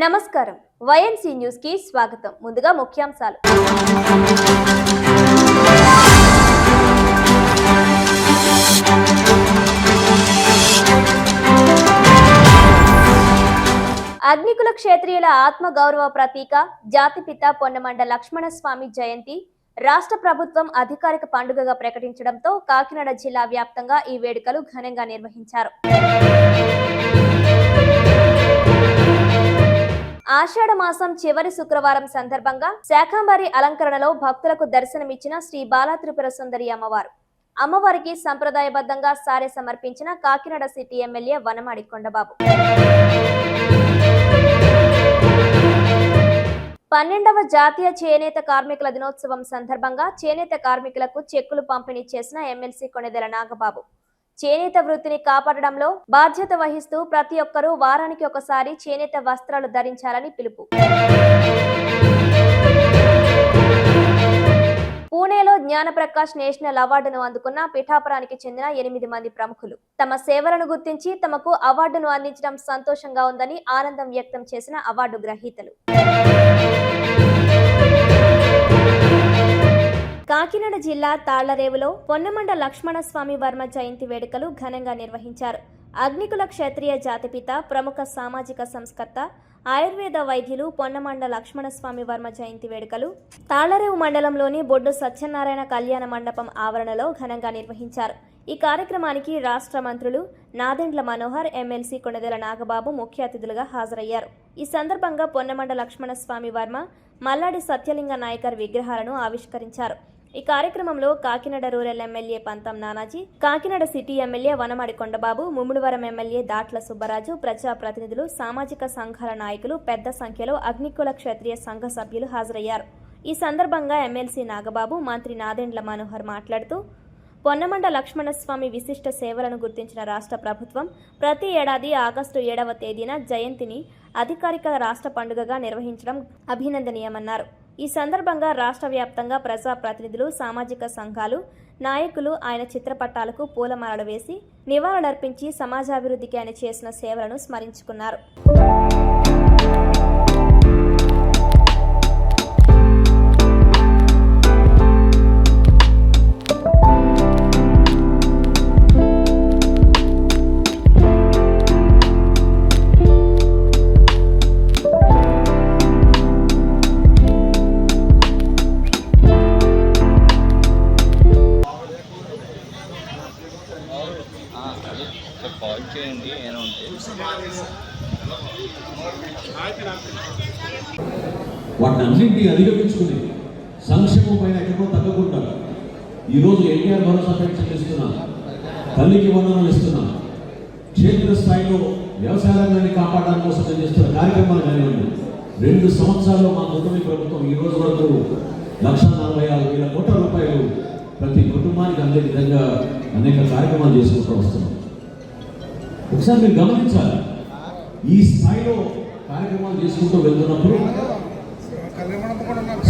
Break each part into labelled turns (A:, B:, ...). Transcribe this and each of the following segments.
A: నమస్కారం YNC news కి స్వాగతం. ముందుగా ముఖ్యాంశాలు. అగ్నికుల క్షేత్రీయుల ఆత్మ గౌరవ ప్రతీక జాతిపిత పొన్నమండ లక్ష్మణస్వామి జయంతి రాష్ట్ర ప్రభుత్వం అధికారిక పండుగగా ప్రకటించడంతో కాకినాడ జిల్లా వ్యాప్తంగా ఈ వేడుకలు ఘనంగా నిర్వహించారు. ఆషాఢ మాసం చివరి శుక్రవారం సందర్భంగా శాకంబరి అలంకరణలో భక్తులకు దర్శనమిచ్చిన శ్రీ బాలా త్రిపుర సుందరి అమ్మవారికి సంప్రదాయబద్ధంగా సారె సమర్పించిన కాకినాడ సిటీ ఎమ్మెల్యే వనమాడి కొండబాబు. 12వ జాతీయ చేనేత కార్మికుల దినోత్సవం సందర్భంగా చేనేత కార్మికులకు చెక్కులు పంపిణీ చేసిన ఎమ్మెల్సీ కొణిదెల నాగబాబు. చేనేత వృత్తిని కాపాడడంలో బాధ్యత వహిస్తూ ప్రతి ఒక్కరూ వారానికి ఒకసారి చేనేత వస్త్రాలు ధరించాలని పిలుపు. పూణేలో జ్ఞానప్రకాష్ నేషనల్ అవార్డును అందుకున్న పిఠాపురానికి చెందిన 8 మంది ప్రముఖులు తమ సేవలను గుర్తించి తమకు అవార్డును అందించడం సంతోషంగా ఉందని ఆనందం వ్యక్తం చేసిన అవార్డు గ్రహీతలు. కాకినాడ జిల్లా తాళ్లరేవులో పొన్నమండ లక్ష్మణస్వామి వర్మ జయంతి వేడుకలు ఘనంగా నిర్వహించారు. అగ్నికుల క్షత్రియ జాతిపిత ప్రముఖ సామాజిక సంస్కర్త ఆయుర్వేద వైద్యులు పొన్నమండ లక్ష్మణస్వామి వర్మ జయంతి వేడుకలు తాళ్లరేవు మండలంలోని బొడ్డు సత్యనారాయణ కళ్యాణ మండపం ఆవరణలో ఘనంగా నిర్వహించారు. ఈ కార్యక్రమానికి రాష్ట్ర మంత్రులు నాదెండ్ల మనోహర్, ఎమ్మెల్సీ కొణిదెల నాగబాబు ముఖ్య అతిథులుగా హాజరయ్యారు. ఈ సందర్భంగా పొన్నమండ లక్ష్మణస్వామి వర్మ, మల్లాడి సత్యలింగ నాయకర్ విగ్రహాలను ఆవిష్కరించారు. ఈ కార్యక్రమంలో కాకినాడ రూరల్ ఎమ్మెల్యే పంతం Nanaji, Kakinada city MLA Vanamadi Kondababu, Mummidivaram MLA Datla Subbaraju, ప్రజాప్రతినిధులు, సామాజిక సంఘాల నాయకులు పెద్ద సంఖ్యలో అగ్నికుల క్షత్రియ సంఘ సభ్యులు హాజరయ్యారు. ఈ సందర్భంగా ఎమ్మెల్సీ నాగబాబు, మంత్రి నాదెండ్ల మనోహర్ మాట్లాడుతూ పొన్నమండ లక్ష్మణస్వామి విశిష్ట సేవలను గుర్తించిన రాష్ట్ర ప్రభుత్వం ప్రతి ఏడాది ఆగస్టు 7వ తేదీన జయంతిని అధికారిక రాష్ట్ర పండుగగా నిర్వహించడం అభినందనీయమన్నారు. ఈ సందర్భంగా రాష్ట్ర వ్యాప్తంగా ప్రజాప్రతినిధులు, సామాజిక సంఘాలు, నాయకులు ఆయన చిత్రపటాలకు పూలమాలలు వేసి నివాళులర్పించి సమాజాభివృద్ధికి ఆయన చేసిన సేవలను స్మరించుకున్నారు.
B: వాటినన్నింటినీ అధిగమించుకుని సంక్షేమం పైన ఎక్కడో తగ్గకుండా ఈరోజు ఎన్టీఆర్ భరోసా పెన్షన్ ఇస్తున్నాం, తల్లికి వందనాలు ఇస్తున్నాం, క్షేత్రస్థాయిలో వ్యవసాయ రంగాన్ని కాపాడడానికి కోసం చేస్తున్న కార్యక్రమాలు కానివ్వండి. 2 సంవత్సరాల్లో మా కూటమి ప్రభుత్వం ఈ రోజు వరకు 1,46,000 కోట్ల రూపాయలు ప్రతి కుటుంబానికి అందే విధంగా అనేక కార్యక్రమాలు చేసుకుంటూ వస్తున్నాం. ఒకసారి మీరు గమనించాలి, ఈ స్థాయిలో కార్యక్రమాలు చేసుకుంటూ వెళ్తున్నప్పుడు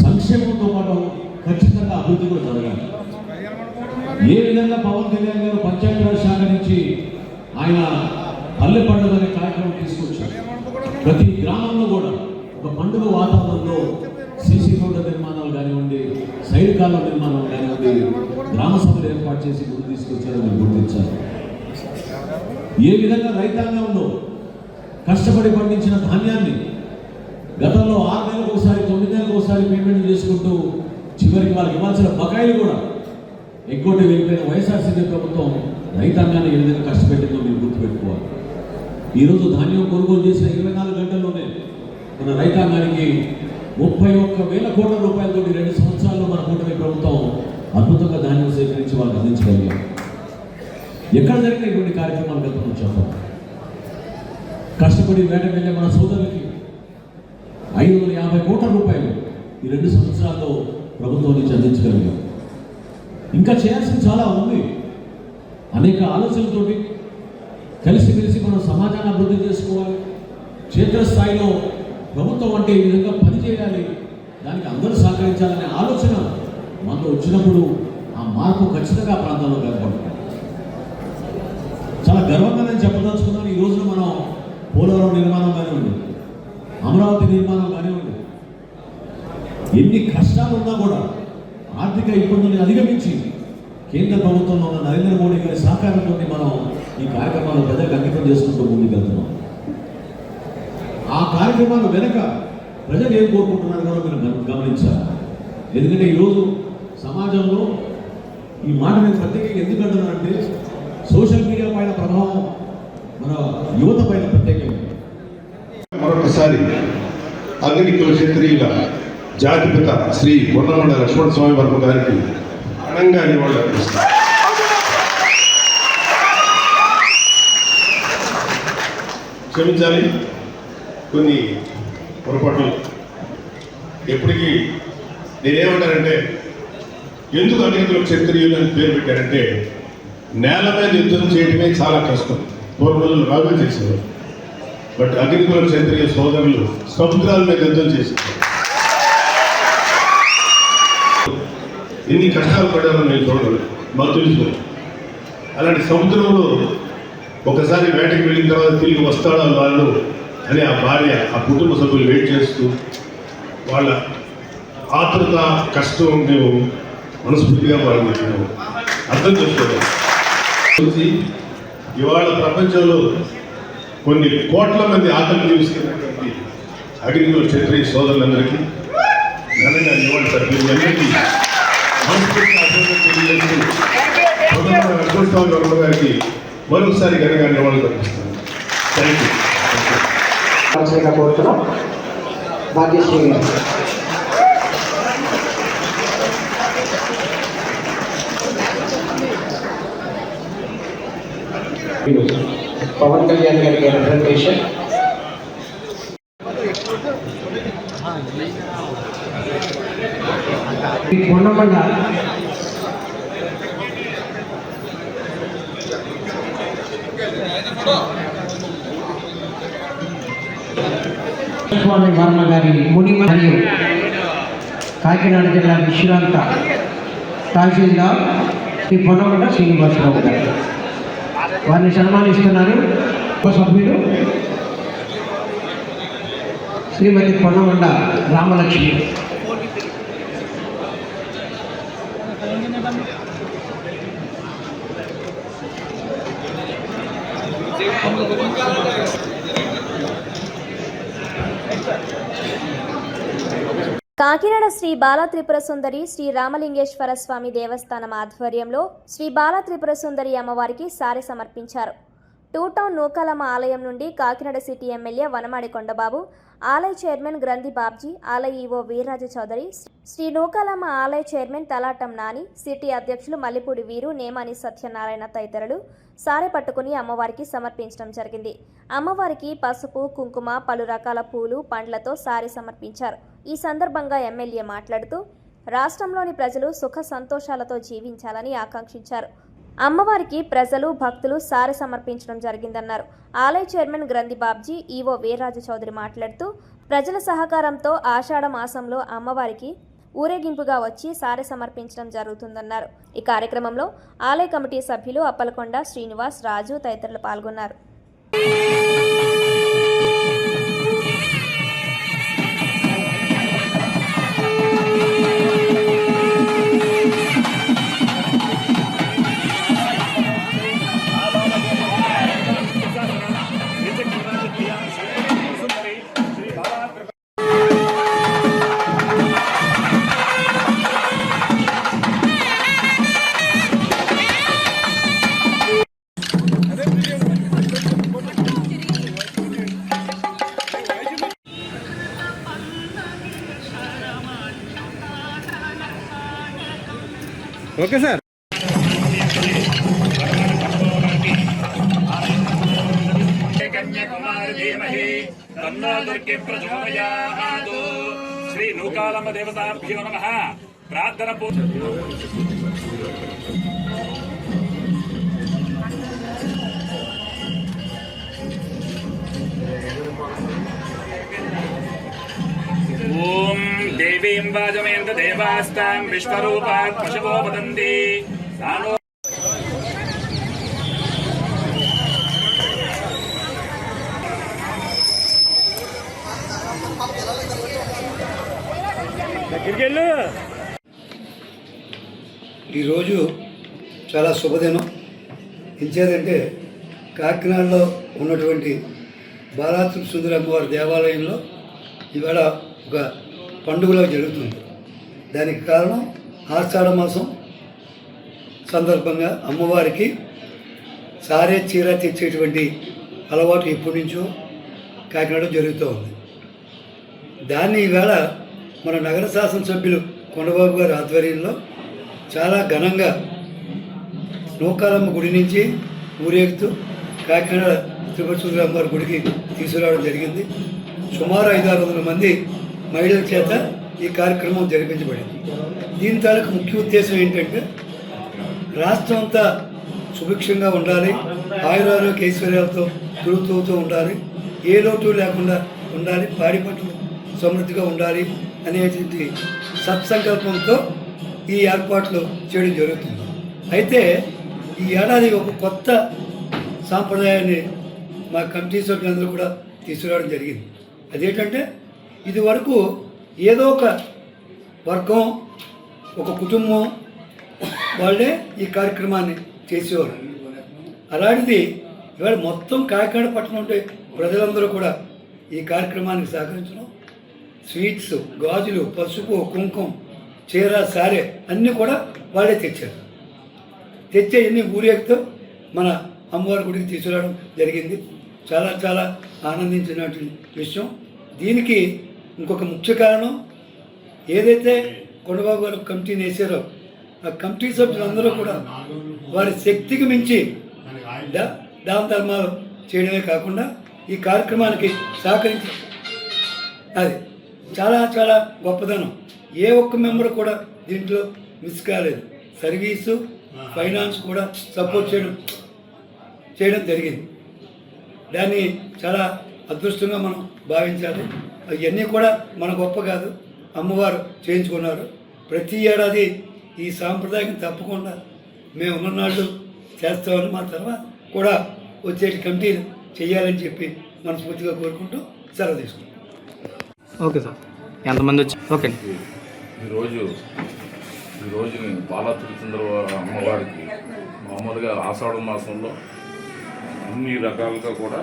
B: సంక్షేమంతో పాటు ఖచ్చితంగా అభివృద్ధి కూడా జరగాలి. ఏ విధంగా పవన్ కళ్యాణ్ గారు పంచాయతీరాజ్ శాఖ నుంచి ఆయన పల్లె పండుగ అనే కార్యక్రమం తీసుకొచ్చారు. ప్రతి గ్రామంలో కూడా ఒక పండుగ వాతావరణంలో సీసీ రోడ్ల నిర్మాణాలు కానివ్వండి, సైడ్ కాలువ నిర్మాణాలు కానివ్వండి, గ్రామ సభలు ఏర్పాటు చేసి ముందు తీసుకొచ్చారని గుర్తించారు. ఏ విధంగా రైతాంగంలో కష్టపడి పండించిన ధాన్యాన్ని గతంలో 6 నెలలకు ఒకసారి 9 నెలలకు ఒకసారి పేమెంట్ చేసుకుంటూ చివరికి వాళ్ళకి ఇవ్వాల్సిన బకాయిలు కూడా ఎగ్గొట్టి వెళ్ళిపోయిన వైఎస్ఆర్సీపీ ప్రభుత్వం రైతాంగాన్ని ఏ విధంగా కష్టపెట్టిందో మీరు గుర్తుపెట్టుకోవాలి. ఈరోజు ధాన్యం కొనుగోలు చేసిన 24 గంటల్లోనే మన రైతాంగానికి 31,000 కోట్ల రూపాయలతో 2 సంవత్సరాల్లో మన కూటమి ప్రభుత్వం అద్భుతంగా ధాన్యం సేకరించి వాళ్ళకి అందించగలిగాం. ఎక్కడ జరిగిన ఇటువంటి కార్యక్రమాలు గతంలో చెప్పాలి. కష్టపడి వేటకు వెళ్ళే మన సోదరులకి 550 కోట్ల రూపాయలు ఈ 2 సంవత్సరాల్లో ప్రభుత్వం నుంచి అందించగలిగాం. ఇంకా చేయాల్సింది చాలా ఉంది. అనేక ఆలోచనలతోటి కలిసిమెలిసి మనం సమాజాన్ని అభివృద్ధి చేసుకోవాలి. క్షేత్రస్థాయిలో ప్రభుత్వం అంటే ఈ విధంగా పనిచేయాలి, దానికి అందరూ సహకరించాలనే ఆలోచన మనకు వచ్చినప్పుడు ఆ మార్పు ఖచ్చితంగా ప్రాంతంలో ఏర్పడుతుంది. చాలా గర్వంగా నేను చెప్పదలుచుకున్నాను. ఈ రోజున మనం పోలవరం నిర్మాణం కానివ్వండి, అమరావతి అమరావతి నిర్మాణం కానివ్వండి, ఎన్ని కష్టాలు ఉన్నా కూడా ఆర్థిక ఇబ్బందుల్ని అధిగమించి కేంద్ర ప్రభుత్వంలో ఉన్న నరేంద్ర మోడీ గారి సహకారంతో మనం ఈ కార్యక్రమాలు ప్రజలకు అంకితం చేసుకుంటూ ముందుకెళ్తున్నాం. ఆ కార్యక్రమాలు వెనక ప్రజలు ఏం కోరుకుంటున్నారు కూడా మీరు గమనించాలి. ఎందుకంటే ఈరోజు సమాజంలో ఈ మాట నేను ప్రత్యేకంగా ఎందుకు అంటున్నానంటే, సోషల్ మీడియా పైన ప్రభావం మన యువత పైన ప్రత్యేకంగా.
C: మరొకసారి అగ్నికుల క్షత్రియుల జాతిపిత శ్రీ పొన్నమండ లక్ష్మణ స్వామి వర్మ గారికి ఘనంగా నివాళులు అర్పిస్తారు. క్షమించాలి కొన్ని పొరపాట్లు. ఎప్పటికీ నేనేమంటానంటే, ఎందుకు అగ్నికుల క్షత్రియులు అని పేరు పెట్టారంటే, నేల మీద యుద్ధం చేయడమే చాలా కష్టం. పూర్వజులు బాగా చేసేవారు. బట్ అగ్నికుల క్షత్రియ సోదరులు సముద్రాల మీద యుద్ధం చేశారు. ఎన్ని కష్టాలు పడ్డారో నేను చూడలేదు, మాకు తెలుసు. అలాంటి సముద్రంలో ఒకసారి వేటకి వెళ్ళిన తర్వాత తిరిగి వస్తాడా వాళ్ళు అని ఆ భార్య, ఆ కుటుంబ సభ్యులు వెయిట్ చేస్తూ వాళ్ళ ఆతృత కష్టం మేము మనస్ఫూర్తిగా వాళ్ళని అర్థం చేసుకోవాలి. ఇవాళ ప్రపంచంలో కొన్ని కోట్ల మంది ఆకలి జీవిస్తున్నటువంటి అగ్నికుల క్షత్రియ సోదరులందరికీ ఘనంగా నివాళులు సభ్యులందరికీ మనస్ఫూర్తిగా అభినందనలు తెలియజేస్తూ లక్ష్మణ స్వామి వర్మ గారికి మరొకసారి ఘనంగా నివాళులు అర్పిస్తున్నాను. Thank you.
D: కోరుతున్నాం. భాగ్యశ్రీ గారు. పవన్ కళ్యాణ్ గారికి రిప్రజెంటేషన్. పొన్నమండ స్వామి వర్మ గారి ముని మరియు కాకినాడ జిల్లా విశ్రాంత తహసీల్దార్ శ్రీ పొన్నమండ శ్రీనివాసరావు గారు వారిని సన్మానిస్తున్నారు. సభ్యులు శ్రీమతి పొన్నమండ రామలక్ష్మి.
A: కాకినాడ శ్రీ బాల త్రిపుర సుందరి శ్రీ రామలింగేశ్వర స్వామి దేవస్థానం ఆధ్వర్యంలో శ్రీ బాల త్రిపుర సుందరి అమ్మవారికి సారె సమర్పించారు. టూ టౌన్ నూకాలమ్మ ఆలయం నుండి కాకినాడ సిటీ ఎమ్మెల్యే వనమాడి కొండబాబు, ఆలయ చైర్మన్ గ్రంథి బాబ్జీ, ఆలయ ఈవో వీర్రాజు చౌదరి, శ్రీ నూకాలమ్మ ఆలయ చైర్మన్ తలాటం నాని, సిటీ అధ్యక్షులు మల్లిపూడి వీరు, నేమాని సత్యనారాయణ తదితరులు సారె పట్టుకుని అమ్మవారికి సమర్పించడం జరిగింది. అమ్మవారికి పసుపు, కుంకుమ, పలు రకాల పూలు, పండ్లతో సారె సమర్పించారు. ఈ సందర్భంగా ఎమ్మెల్యే మాట్లాడుతూ రాష్ట్రంలోని ప్రజలు సుఖ సంతోషాలతో జీవించాలని ఆకాంక్షించారు. అమ్మవారికి ప్రజలు, భక్తులు సారె సమర్పించడం జరిగిందన్నారు. ఆలయ చైర్మన్ గ్రంథి బాబ్జీ, ఈవో వీర్రాజు చౌదరి మాట్లాడుతూ ప్రజల సహకారంతో ఆషాఢ మాసంలో అమ్మవారికి ఊరేగింపుగా వచ్చి సారె సమర్పించడం జరుగుతుందన్నారు. ఈ కార్యక్రమంలో ఆలయ కమిటీ సభ్యులు అప్పలకొండ శ్రీనివాస్, రాజు తదితరులు పాల్గొన్నారు.
E: Okay sir. శ్రీ నూకాలమ్మ దేవతాభ్యో నమః. ప్రార్థన ఓం దేవీం వాజమేంద్ర దేవాస్తాం విశ్వరూపాత్ పశవో వదంతి సానో.
F: చాలా శుభదినం. ఇచ్చారంటే కాకినాడలో ఉన్నటువంటి బాలాత్రి సుందరి అమ్మవారి దేవాలయంలో ఇవాళ ఒక పండుగలో జరుగుతుంది. దానికి కారణం ఆషాఢ మాసం సందర్భంగా అమ్మవారికి సారే చీర తెచ్చేటువంటి అలవాటు ఎప్పటి నుంచో కాకినాడలో జరుగుతూ ఉంది. దాన్ని ఈవేళ మన నగర శాసనసభ్యులు కొండబాబు గారి ఆధ్వర్యంలో చాలా ఘనంగా నూకాలమ్మ గుడి నుంచి ఊరేగుతూ కాకినాడ త్రిపుర సుందరి అమ్మవారి గుడికి తీసుకురావడం జరిగింది. సుమారు 500-600 మంది మహిళల చేత ఈ కార్యక్రమం జరిపించబడింది. దీని తాలూకు ముఖ్య ఉద్దేశం ఏంటంటే రాష్ట్రం అంతా సుభిక్షంగా ఉండాలి, ఆయురారోగ్య ఐశ్వర్యాలతో తిరుగుతూ ఉండాలి, ఏ లోటు లేకుండా ఉండాలి, పాడి పంటలు సమృద్ధిగా ఉండాలి అనేటువంటి సత్సంకల్పంతో ఈ ఏర్పాట్లు చేయడం జరుగుతుంది. అయితే ఈ ఏడాది ఒక కొత్త సాంప్రదాయాన్ని మా కమిటీ సభ్యులందరూ కూడా తీసుకురావడం జరిగింది. అదేంటంటే ఇది వరకు ఏదో ఒక వర్గం, ఒక కుటుంబం వాళ్ళే ఈ కార్యక్రమాన్ని చేసేవారు. అలాంటిది ఇవాళ మొత్తం కాకినాడ పట్టణం ఉంటే ప్రజలందరూ కూడా ఈ కార్యక్రమానికి సహకరించడం, స్వీట్స్, గాజులు, పసుపు, కుంకుమ, చీర, సారే అన్నీ కూడా వాళ్ళే తెచ్చారు. తెచ్చే ఎన్ని ఊరేగుతూ మన అమ్మవారి గుడికి తీసుకురావడం జరిగింది. చాలా చాలా ఆనందించినటువంటి విషయం. దీనికి ఇంకొక ముఖ్య కారణం ఏదైతే కొండబాబు గారు కమిటీని వేసారో ఆ కమిటీ సభ్యులందరూ కూడా వారి శక్తికి మించి దాన ధర్మాలు చేయడమే కాకుండా ఈ కార్యక్రమానికి సహకరించారు. అది చాలా చాలా గొప్పదనం. ఏ ఒక్క మెంబర్ కూడా దీంట్లో మిస్ కాలేదు. సర్వీసు, ఫైనాన్స్ కూడా సపోర్ట్ చేయడం జరిగింది. దాన్ని చాలా అదృష్టంగా మనం భావించాలి. అవన్నీ కూడా మన గొప్ప కాదు, అమ్మవారు చేయించుకున్నారు. ప్రతి ఏడాది ఈ సాంప్రదాయం తప్పకుండా మేము ఉన్ననాళ్ళు చేస్తామని మా తర్వాత కూడా వచ్చే కమిటీలు చేయాలని చెప్పి మనస్ఫూర్తిగా కోరుకుంటూ సెలవు తీసుకుంటాం.
G: ఓకే సార్, ఎంతమంది వచ్చి ఓకే.
H: ఈరోజు బాలాత్రి సుందరి అమ్మవారికి మామూలుగా ఆషాఢ మాసంలో అన్ని రకాలుగా కూడా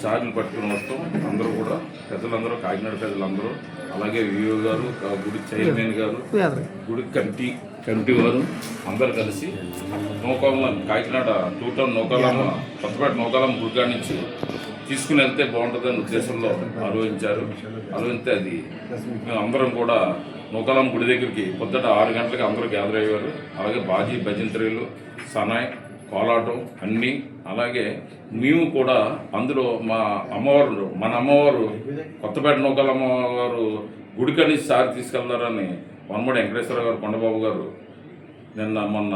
H: చార్లు పట్టుకుని వస్తాం. అందరూ కూడా పెద్దలందరూ, కాకినాడ పెద్దలందరూ, అలాగే విఓ గారు, గుడి చైర్మన్ గారు, గుడి కమిటీ వారు అందరూ కలిసి నూకాలమ్మ, కాకినాడ 2 టౌన్ నూకాలమ్మ, కొత్తపేట నూకాలమ్మ గుడికాడ నుంచి తీసుకుని వెళ్తే బాగుంటుందని ఉద్దేశంలో ఆలోచిస్తే అది మేము అందరం కూడా నూకాలమ్మ గుడి దగ్గరికి పొద్దుట 6 గంటలకి అందరూ గ్యాదర్ అయ్యారు. అలాగే బాజీ, భజంత్రీలు, సనాయ్, కోలాటం అన్నీ. అలాగే మేము కూడా అందులో మన అమ్మవారు కొత్తపేట నూకాలమ్మ గారు గుడికాడ నుంచి సారి తీసుకెళ్తారని వనమూడి వెంకటేశ్వర గారు, కొండబాబు గారు మొన్న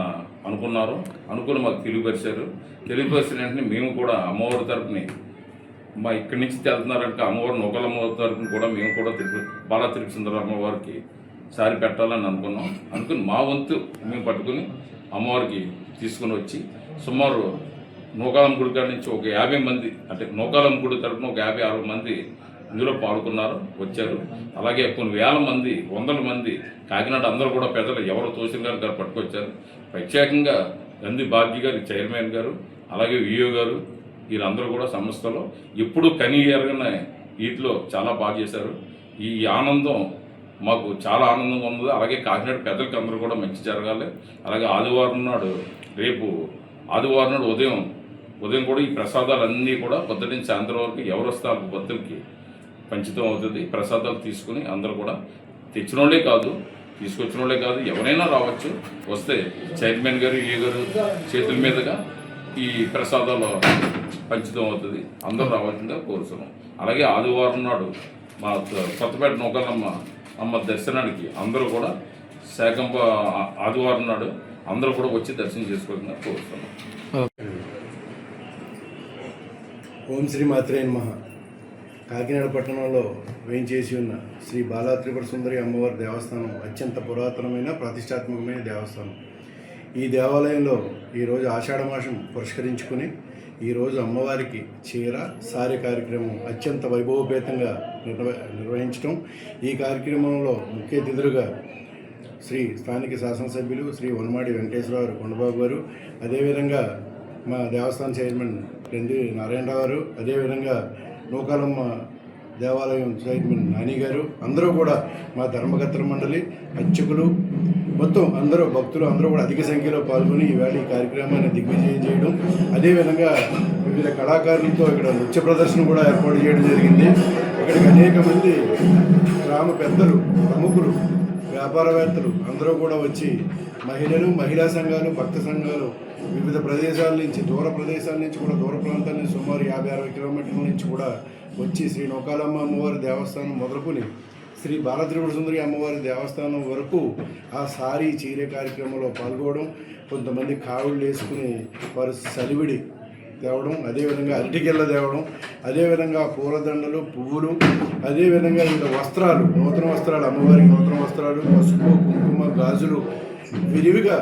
H: అనుకుని మాకు తెలియపరిచిన వెంటనే మేము కూడా అమ్మవారి తరపుని ఇక్కడి నుంచి వెళ్తున్నారంటే అమ్మవారు నూకాలమ్మ తరపున కూడా మేము కూడా బాలాత్రి సుందరి అమ్మవారికి సారి పెట్టాలని అనుకుని మా వంతు మేము పట్టుకుని అమ్మవారికి తీసుకుని వచ్చి సుమారు నూకాలమ్మ గుడి కాడ నుంచి ఒక 50 మంది, అంటే నూకాలమ్మ గుడి తరపున ఒక 50-60 మంది ఇందులో వచ్చారు. అలాగే కొన్ని వేల మంది, వందల మంది కాకినాడ అందరూ కూడా పెద్దలు ఎవరో తోసిన గారు పట్టుకొచ్చారు. ప్రత్యేకంగా గంది బాబ్జీ గారు, చైర్మన్ గారు, అలాగే విఓ గారు, వీళ్ళందరూ కూడా సంస్థలో ఎప్పుడు కని ఎరగని వీటిలో చాలా బాగా చేశారు. ఈ ఆనందం మాకు చాలా ఆనందంగా ఉంది. అలాగే కాకినాడ పెద్దలకి అందరూ కూడా మంచి జరగాలి. అలాగే రేపు ఆదివారం నాడు ఉదయం కూడా ఈ ప్రసాదాలన్నీ కూడా పొద్దుట నుంచి సాయంత్రం వరకు ఎవరు వస్తారు భక్తులకి పంచితం అవుతుంది. ప్రసాదాలు తీసుకుని అందరూ కూడా తీసుకొచ్చిన వాళ్ళే కాదు ఎవరైనా రావచ్చు. వస్తే చైర్మన్ గారు, ఏ గారు చేతుల మీదుగా ఈ ప్రసాదాలు పంచితం అవుతుంది. అందరూ రావాల్సిందిగా కోరుతున్నాం. అలాగే ఆదివారం నాడు మా కొత్తపేట నూకాలమ్మ అమ్మ దర్శనానికి అందరూ కూడా ఆదివారం నాడు అందరూ కూడా వచ్చి దర్శనం చేసుకోవాలని కోరుతున్నాం.
I: ఓం శ్రీ మాత్రే నమః. కాకినాడ పట్టణంలో వేయించేసి ఉన్న శ్రీ బాలాత్రిపుర సుందరి అమ్మవారి దేవస్థానం అత్యంత పురాతనమైన ప్రతిష్టాత్మకమైన దేవస్థానం. ఈ దేవాలయంలో ఈరోజు ఆషాఢ మాసం పురస్కరించుకుని ఈరోజు అమ్మవారికి చీర, సారీ కార్యక్రమం అత్యంత వైభవపేతంగా నిర్వహించడం. ఈ కార్యక్రమంలో ముఖ్య అతిథులుగా శ్రీ స్థానిక శాసనసభ్యులు శ్రీ వనమాడి వెంకటేశ్వరరావు కొండబాబు గారు, అదేవిధంగా మా దేవస్థాన చైర్మన్ పెండి నారాయణరావు గారు, అదేవిధంగా నూకాలమ్మ దేవాలయం చైర్మన్ నాని గారు, అందరూ కూడా మా ధర్మకర్తల మండలి అర్చకులు మొత్తం అందరూ భక్తులు అందరూ కూడా అధిక సంఖ్యలో పాల్గొని ఈవేళ ఈ కార్యక్రమాన్ని దిగ్విజయం చేయడం, అదేవిధంగా వివిధ కళాకారులతో ఇక్కడ నృత్య ప్రదర్శన కూడా ఏర్పాటు చేయడం జరిగింది. ఇక్కడికి అనేక మంది గ్రామ పెద్దలు, ప్రముఖులు, వ్యాపారవేత్తలు అందరూ కూడా వచ్చి మహిళలు, మహిళా సంఘాలు, భక్త సంఘాలు వివిధ ప్రదేశాల నుంచి, దూర ప్రదేశాల నుంచి కూడా, దూర ప్రాంతాల నుంచి సుమారు 50-60 కిలోమీటర్ల నుంచి కూడా వచ్చి శ్రీ నూకాలమ్మ అమ్మవారి దేవస్థానం మొదలుకొని శ్రీ బాలత్రిపుర సుందరి అమ్మవారి దేవస్థానం వరకు ఆ సారీ చీరే కార్యక్రమంలో పాల్గొనడం, కొంతమంది కావుళ్ళు వేసుకుని వారు సలివిడి తేవడం, అదేవిధంగా అరటికెళ్ళ తేవడం, అదేవిధంగా పూలదండలు, పువ్వులు, అదేవిధంగా వివిధ వస్త్రాలు, నూతన వస్త్రాలు, అమ్మవారికి నూతన వస్త్రాలు, పసుపు, కుంకుమ, గాజులు విరివిగా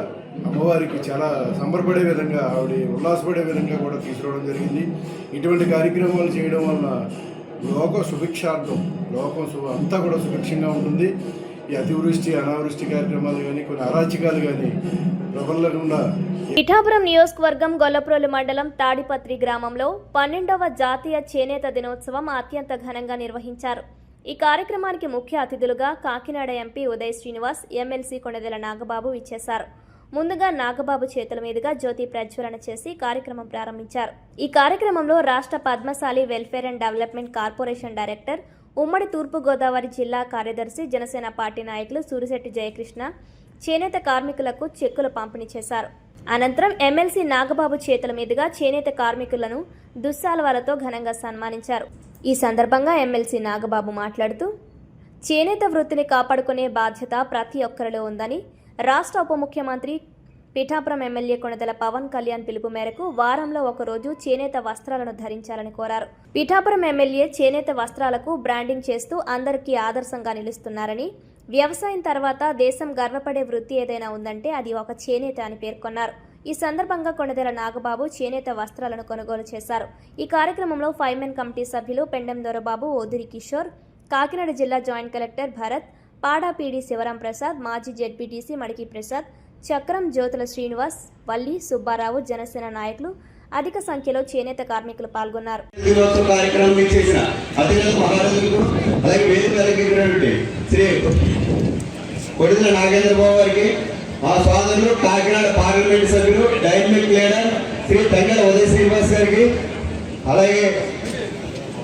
I: అమ్మవారికి చాలా సంబరపడే విధంగా, ఆవిడ ఉల్లాసపడే విధంగా కూడా తీసుకురావడం జరిగింది. ఇటువంటి కార్యక్రమాలు చేయడం వలన లోక సుభిక్షార్థం, లోకం అంతా కూడా సుభిక్షంగా ఉంటుంది. ఈ అతివృష్టి, అనావృష్టి కార్యక్రమాలు కానీ, కొన్ని అరాచకాలు కానీ ప్రబలకుండా.
A: పిఠాపురం నియోజకవర్గం గొల్లప్రోలు మండలం తాడిపత్రి గ్రామంలో 12వ జాతీయ చేనేత దినోత్సవం అత్యంత ఘనంగా నిర్వహించారు. ఈ కార్యక్రమానికి ముఖ్య అతిథులుగా కాకినాడ ఎంపీ ఉదయ్ శ్రీనివాస్, ఎమ్మెల్సీ కొణిదెల నాగబాబు ఇచ్చేశారు. ముందుగా నాగబాబు చేతుల మీదుగా జ్యోతి ప్రజ్వలన చేసి కార్యక్రమం ప్రారంభించారు. ఈ కార్యక్రమంలో రాష్ట్ర Padmashali welfare and development corporation director, ఉమ్మడి తూర్పుగోదావరి జిల్లా కార్యదర్శి, జనసేన పార్టీ నాయకులు సూరిశెట్టి జయకృష్ణ చేనేత కార్మికులకు చెక్కులు పంపిణీ చేశారు. అనంతరం ఎమ్మెల్సీ నాగబాబు చేతుల మీదుగా చేనేత కార్మికులను దుస్సాల్వాలతో ఘనంగా సన్మానించారు. ఈ సందర్భంగా ఎమ్మెల్సీ నాగబాబు మాట్లాడుతూ, చేనేత వృత్తిని కాపాడుకునే బాధ్యత ప్రతి ఒక్కరిలో ఉందని, రాష్ట్ర ఉప ముఖ్యమంత్రి పిఠాపురం ఎమ్మెల్యే కొణిదెల పవన్ కళ్యాణ్ పిలుపు మేరకు వారంలో ఒకరోజు చేనేత వస్త్రాలను ధరించాలని కోరారు. పిఠాపురం ఎమ్మెల్యే చేనేత వస్త్రాలకు బ్రాండింగ్ చేస్తూ అందరికీ ఆదర్శంగా నిలుస్తున్నారని, వ్యవసాయం తర్వాత దేశం గర్వపడే వృత్తి ఏదైనా ఉందంటే అది ఒక చేనేత అని పేర్కొన్నారు. ఈ సందర్భంగా కొణిదెల నాగబాబు చేనేత వస్త్రాలను కొనుగోలు చేశారు. ఈ కార్యక్రమంలో ఫైమెన్ కమిటీ సభ్యులు పెండెం దొరబాబు, ఓదిరి కిషోర్, కాకినాడ జిల్లా జాయింట్ కలెక్టర్ భరత్, పాడా పీడీ శివరాం ప్రసాద్, మాజీ జెడ్పీటీసీ మడికి ప్రసాద్, చక్రం జ్యోతుల శ్రీనివాస్, వల్లి సుబ్బారావు, జనసేన నాయకులు అధిక సంఖ్యలో చేనేత కార్మికులు పాల్గొన్నారు.
J: కొడిదెల నాగేంద్రబాబు గారికి, మా సోదరులు కాకినాడ పార్లమెంట్ సభ్యులు డైనమిక్ లీడర్ శ్రీ తంగెల ఉదయ్ శ్రీనివాస్ గారికి, అలాగే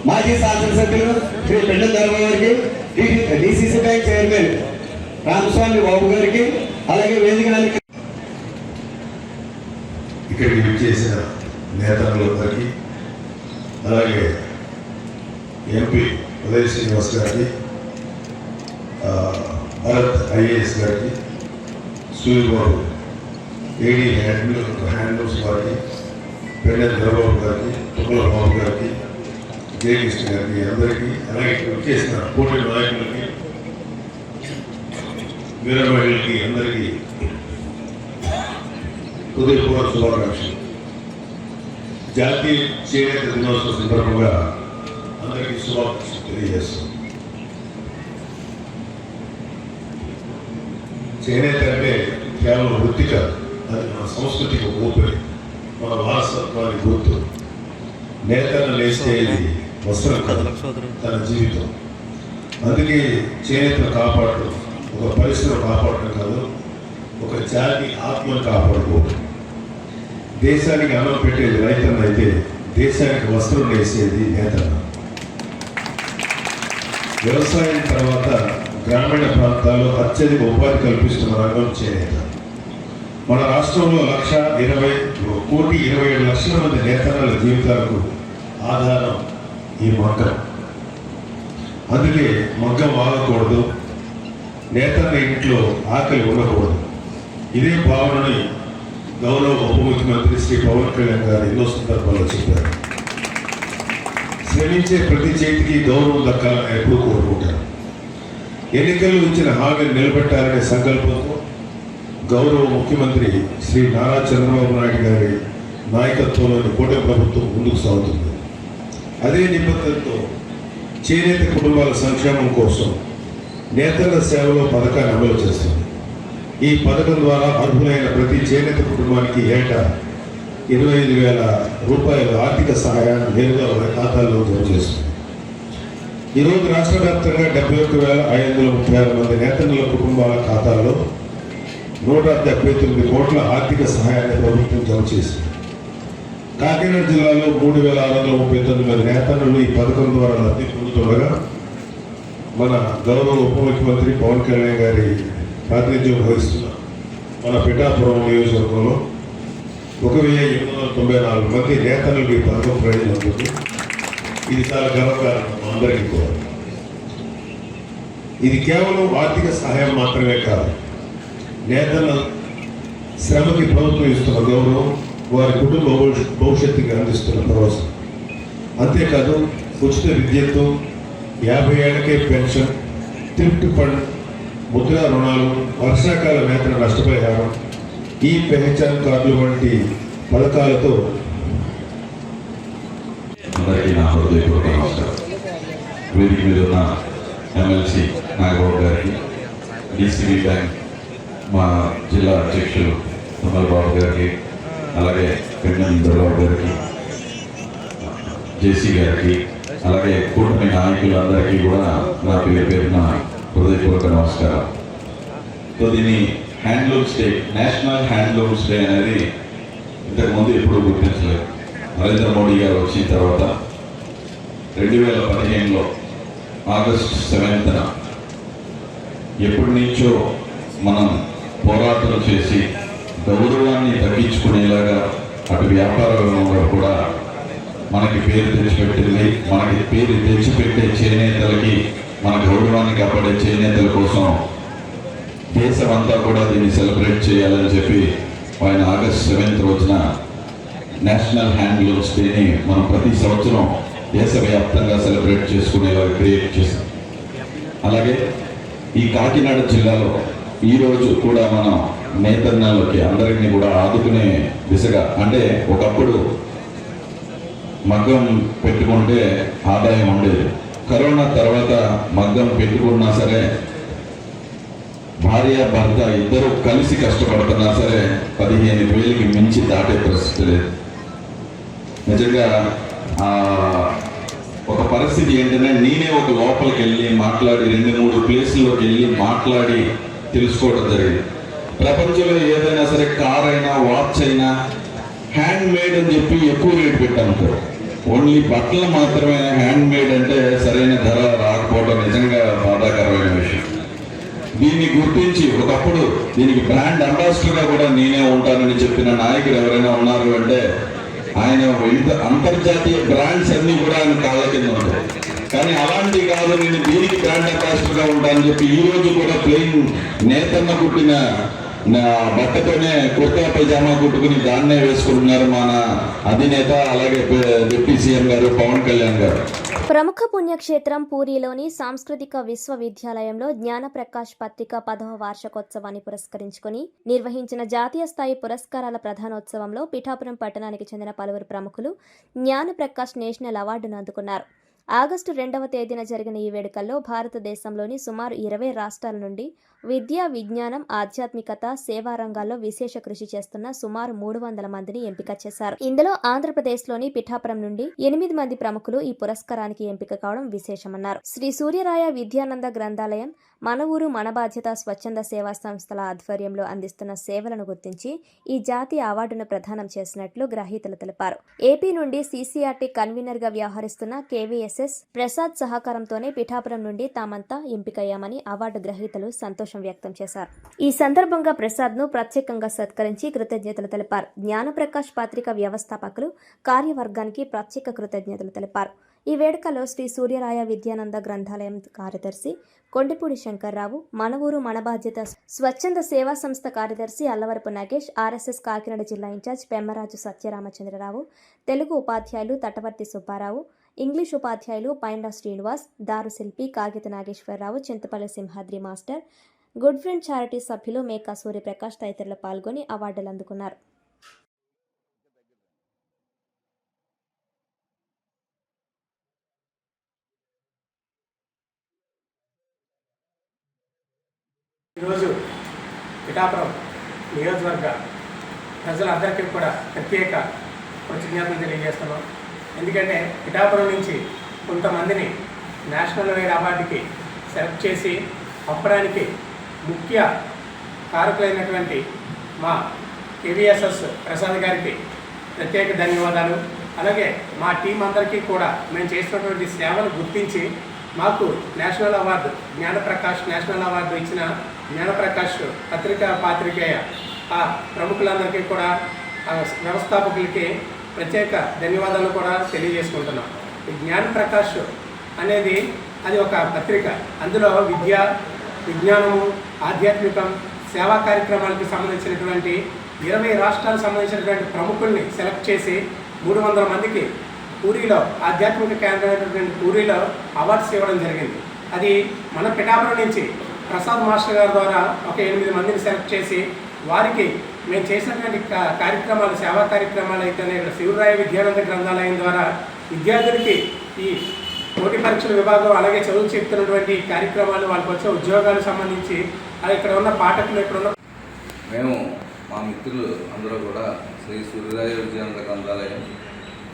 J: మాజీ శాసనసభ్యులు శ్రీ పెండెం దొరబాబు గారికి, డిసిసి బ్యాంక్ చైర్మన్ రామస్వామి బాబు గారికి, అలాగే వేదిక
C: ఇక్కడికి విచ్చేసిన నేతలందరికీ, అలాగే ఎంపీ ఉదయ్ శ్రీనివాస్ గారికి, భరత్ ఐఏఎస్ గారికి, సూర్యబాబు ఏడీ హ్యాండ్లూమ్స్ గారికి, పెండెం దొరబాబు గారికి, తుమ్మల బాబు గారికి, జయకృష్ణ గారికి, అందరికీ, అలాగే విచ్చేసిన కూటమి నాయకులకి, వీర మహిళలకి అందరికీ హృదయపూర్వక శుభాకాంక్షలు. జాతీయ చేనేత దినోత్సవ సందర్భంగా అందరికీ శుభాకాంక్షలు తెలియజేస్తాం. చేనేత అంటే కేవలం వృత్తి కాదు, అది మన సంస్కృతికి ఊపిరి, మన వారసత్వానికి గుర్తు. నేతను లేస్తే ఇది వస్త్రం కాదు, తన జీవితం. అందుకే చేనేతను కాపాడటం ఒక పరిశ్రమ కాపాడటం కాదు, ఒక జాతి ఆత్మను కాపాడుకోవడం. దేశానికి అన్నం పెట్టేది రైతన్న అయితే దేశానికి వస్త్రం వేసేది నేతన్న. వ్యవసాయం తర్వాత గ్రామీణ ప్రాంతాల్లో అత్యధిక ఉపాధి కల్పిస్తున్న రంగం చేనేత. మన రాష్ట్రంలో 1,27,00,000 మంది నేతన్నల జీవితాలకు ఆధారం ఈ మగ్గం. అందుకే మగ్గం వాడకూడదు, నేతన్న ఇంట్లో ఆకలి ఉండకూడదు. ఇదే భావనని గౌరవ ఉప ముఖ్యమంత్రి శ్రీ పవన్ కళ్యాణ్ గారు ఎన్నో సందర్భాల్లో చెప్పారు. శ్రమించే ప్రతి చేతికి గౌరవం దక్కాలని ఎప్పుడూ కోరుకుంటారు. ఎన్నికల్లో ఇచ్చిన హామీని నిలబెట్టాలనే సంకల్పంతో గౌరవ ముఖ్యమంత్రి శ్రీ నారా చంద్రబాబు నాయుడు గారి నాయకత్వంలోని కూటమి ప్రభుత్వం ముందుకు సాగుతుంది. అదే నిబద్ధతతో చేనేత కుటుంబాల సంక్షేమం కోసం నేతల సేవలో పథకాన్ని అమలు చేస్తుంది. ఈ పథకం ద్వారా అర్హులైన ప్రతి చేనేత కుటుంబానికి ఏటా 25,000 రూపాయల ఆర్థిక సహాయాన్ని నేరుగా వారి ఖాతాల్లో జమ చేస్తుంది. ఈరోజు రాష్ట్ర వ్యాప్తంగా 71,536 మంది నేతన్నల కుటుంబాల ఖాతాల్లో 179 కోట్ల ఆర్థిక సహాయాన్ని ప్రభుత్వం జమ చేసింది. కాకినాడ జిల్లాలో 3,639 మంది నేతన్నలు ఈ పథకం ద్వారా లబ్ధి పొందుతుండగా మన గౌరవ ఉప ముఖ్యమంత్రి పవన్ కళ్యాణ్ గారి ప్రాతినిధ్యం వహిస్తున్న మన పిఠాపురం నియోజకవర్గంలో 1,894 మంది నేతలకు ఈ పథకం ప్రయోజనం అందుతుంది. ఇది చాలా గర్వకారణం అందరికీ కూడా. ఇది కేవలం ఆర్థిక సహాయం మాత్రమే కాదు, నేతల శ్రమకి ప్రభుత్వం ఇస్తున్న గౌరవం, వారి కుటుంబ భవిష్యత్తుకి అందిస్తున్న భరోసా. అంతేకాదు ఉచిత విద్యతో 50 ఏళ్లకే పెన్షన్, థ్రిఫ్ట్ ఫండ్, ముద్రా రుణాలు, వర్షాకాల వేతన నష్టపరిహారం, ఈ పెన్షన్ కార్డులు వంటి పథకాలతో
K: అందరికీ నా హృదయపూర్వక నమస్కారం. వేదిక మీద ఉన్న ఎమ్మెల్సీ నాగబాబు గారికి, డిసిబి బ్యాంక్ మా జిల్లా అధ్యక్షులు తమ్మల్ బాబు గారికి, అలాగే పెన్నెంద్రబాబు గారికి, జేసీ గారికి, అలాగే కూటమి నాయకులందరికీ కూడా నా పేరున హృదయపూర్వక నమస్కారం. సో దీన్ని handlooms day, national handlooms day అనేది ఇంతకుముందు ఎప్పుడూ గుర్తించలేదు. నరేంద్ర మోడీ గారు వచ్చిన తర్వాత 2015లో ఆగస్టు 7న ఎప్పటి నుంచో మనం పోరాటాలు చేసి గౌరవాన్ని తగ్గించుకునేలాగా అటు వ్యాపార రంగంలో కూడా మనకి పేరు తెచ్చిపెట్టింది. మనకి పేరు తెచ్చిపెట్టే చేనేతలకి, మన గౌరవాన్ని కాపాడే చేనేతల కోసం దేశం అంతా కూడా దీన్ని సెలబ్రేట్ చేయాలని చెప్పి ఆయన ఆగస్ట్ 7 రోజున నేషనల్ హ్యాండ్లూమ్స్ డేని మనం ప్రతి సంవత్సరం దేశవ్యాప్తంగా సెలబ్రేట్ చేసుకునేలా క్రియేట్ చేశాం. అలాగే ఈ కాకినాడ జిల్లాలో ఈరోజు కూడా మనం నేతన్నలకి అందరినీ కూడా ఆదుకునే దిశగా, అంటే ఒకప్పుడు మగ్గం పెట్టుకుంటే ఆదాయం ఉండేది. కరోనా తర్వాత మగ్గం పెట్టుకున్నా సరే భార్య భర్త ఇద్దరు కలిసి కష్టపడుతున్నా సరే 15,000కి మించి దాటే పరిస్థితి లేదు. నిజంగా ఒక పరిస్థితి ఏంటంటే నేనే ఒక లోపలికి వెళ్ళి మాట్లాడి 2-3 ప్లేసుల్లోకి వెళ్ళి మాట్లాడి తెలుసుకోవడం జరిగింది. ప్రపంచంలో ఏదైనా సరే కార్ అయినా వాచ్ అయినా హ్యాండ్ మేడ్ అని చెప్పి ఎక్కువ రేటు పెట్టాను. ఓన్లీ బట్టలు మాత్రమే హ్యాండ్ మేడ్ అంటే సరైన ధర రాకపోవడం నిజంగా బాధాకరమైన విషయం. దీన్ని గుర్తించి ఒకప్పుడు దీనికి బ్రాండ్ అంబాసిడర్గా కూడా నేనే ఉంటానని చెప్పిన నాయకులు ఎవరైనా ఉన్నారు అంటే ఆయన అంతర్జాతీయ బ్రాండ్స్ అన్ని కూడా ఆయన కాళ్ళ కింద ఉంటాయి. కానీ అలాంటి కాదు, నేను దీనికి బ్రాండ్ అంబాసిడర్గా ఉంటానని చెప్పి ఈ రోజు కూడా ప్లెయిన్ నేతన్న కుట్టిన బట్టతోనే కుర్తా పైజామా కుట్టుకుని దాన్నే వేసుకుంటున్నారు మన అధినేత, అలాగే డిప్యూటీ సీఎం గారు పవన్ కళ్యాణ్ గారు.
A: ప్రముఖ పుణ్యక్షేత్రం పూరిలోని సాంస్కృతిక విశ్వవిద్యాలయంలో జ్ఞానప్రకాష్ పత్రిక 10వ వార్షికోత్సవాన్ని పురస్కరించుకుని నిర్వహించిన జాతీయ స్థాయి పురస్కారాల ప్రధానోత్సవంలో పిఠాపురం పట్టణానికి చెందిన పలువురు ప్రముఖులు జ్ఞానప్రకాష్ నేషనల్ అవార్డును అందుకున్నారు. ఆగస్టు 2వ తేదీన జరిగిన ఈ వేడుకల్లో భారతదేశంలోని సుమారు 20 రాష్ట్రాల నుండి విద్య, విజ్ఞానం, ఆధ్యాత్మికత, సేవా రంగాల్లో విశేష కృషి చేస్తున్న సుమారు 300 మందిని ఎంపిక చేశారు. ఇందులో ఆంధ్రప్రదేశ్లోని పిఠాపురం నుండి 8 మంది ప్రముఖులు ఈ పురస్కారానికి ఎంపిక కావడం విశేషమన్నారు. శ్రీ సూర్యరాయ విద్యానంద గ్రంథాలయం, మన ఊరు మన బాధ్యత స్వచ్ఛంద సేవా సంస్థల ఆధ్వర్యంలో అందిస్తున్న సేవలను గుర్తించి ఈ జాతీయ అవార్డును ప్రదానం చేసినట్లు గ్రహీతలు తెలిపారు. ఏపీ నుండి సీసీఆర్టీ కన్వీనర్ గా వ్యవహరిస్తున్న కేవీఎస్ఎస్ ప్రసాద్ సహకారంతోనే పిఠాపురం నుండి తామంతా ఎంపికయ్యామని అవార్డు గ్రహీతలు సంతోషం వ్యక్తం చేశారు. ఈ సందర్భంగా ప్రసాద్ ను ప్రత్యేకంగా సత్కరించి కృతజ్ఞతలు తెలిపారు. జ్ఞానప్రకాష్ పత్రిక వ్యవస్థాపకులు, కార్యవర్గానికి ప్రత్యేక కృతజ్ఞతలు తెలిపారు. ఈ వేడుకలో శ్రీ సూర్యరాయ విద్యానంద గ్రంథాలయం కార్యదర్శి కొండిపూడి శంకర్రావు, మన ఊరు మన బాధ్యత స్వచ్ఛంద సేవా సంస్థ కార్యదర్శి అల్లవరపు నాగేష్, ఆర్ఎస్ఎస్ కాకినాడ జిల్లా ఇన్ఛార్జ్ పెమ్మరాజు సత్యరామచంద్రరావు, తెలుగు ఉపాధ్యాయులు తటవర్తి సుబ్బారావు, ఇంగ్లీష్ ఉపాధ్యాయులు పైండా శ్రీనివాస్, దారు శిల్పి Kagita Nageswararao, Chintapalli Simhadri master, good friend charity సభ్యులు మేకా సూర్యప్రకాష్ తదితరులు పాల్గొని అవార్డులు అందుకున్నారు.
I: ఈరోజు
L: పిఠాపురం నియోజకవర్గ ప్రజలందరికీ కూడా ప్రత్యేక కృతజ్ఞతలు తెలియజేస్తున్నాం. ఎందుకంటే పిఠాపురం నుంచి కొంతమందిని నేషనల్ వైడ్ అవార్డుకి సెలెక్ట్ చేసి పంపడానికి ముఖ్య కారకులైనటువంటి మా కేవీఎస్ఎస్ ప్రసాద్ గారికి ప్రత్యేక ధన్యవాదాలు. అలాగే మా టీం అందరికీ కూడా మేము చేసినటువంటి సేవలు గుర్తించి మాకు national award Gnanaprakash national award ఇచ్చిన జ్ఞానప్రకాష్ పాత్రికేయ ఆ ప్రముఖులందరికీ కూడా వ్యవస్థాపకులకి ప్రత్యేక ధన్యవాదాలు కూడా తెలియజేసుకుంటున్నాం. ఈ జ్ఞానప్రకాష్ అనేది అది ఒక పత్రిక. అందులో విద్య, విజ్ఞానము, ఆధ్యాత్మికం, సేవా కార్యక్రమాలకు సంబంధించినటువంటి 20 రాష్ట్రాలకు సంబంధించినటువంటి ప్రముఖుల్ని సెలెక్ట్ చేసి 300 మందికి పూరిలో ఆధ్యాత్మిక కేంద్రమైనటువంటి పూరిలో అవార్డ్స్ ఇవ్వడం జరిగింది. అది మన పిఠాపురం నుంచి ప్రసాద్ మాస్టర్ గారి ద్వారా ఒక 8 మందిని సెలెక్ట్ చేసి వారికి మేము చేసినటువంటి కార్యక్రమాలు, సేవా కార్యక్రమాలు అయితేనే ఇక్కడ శివరాయ విద్యానంద గ్రంథాలయం ద్వారా విద్యార్థులకి ఈ పోటీ పరీక్షల విభాగం అలాగే చదువు చెప్తున్నటువంటి కార్యక్రమాలు, వాళ్ళకి వచ్చే ఉద్యోగాలకు సంబంధించి ఇక్కడ ఉన్న పాఠకులు ఇక్కడ ఉన్న
M: మేము మా మిత్రులు అందరూ కూడా శ్రీ సూర్యరాయ విద్యానంద గ్రంథాలయం,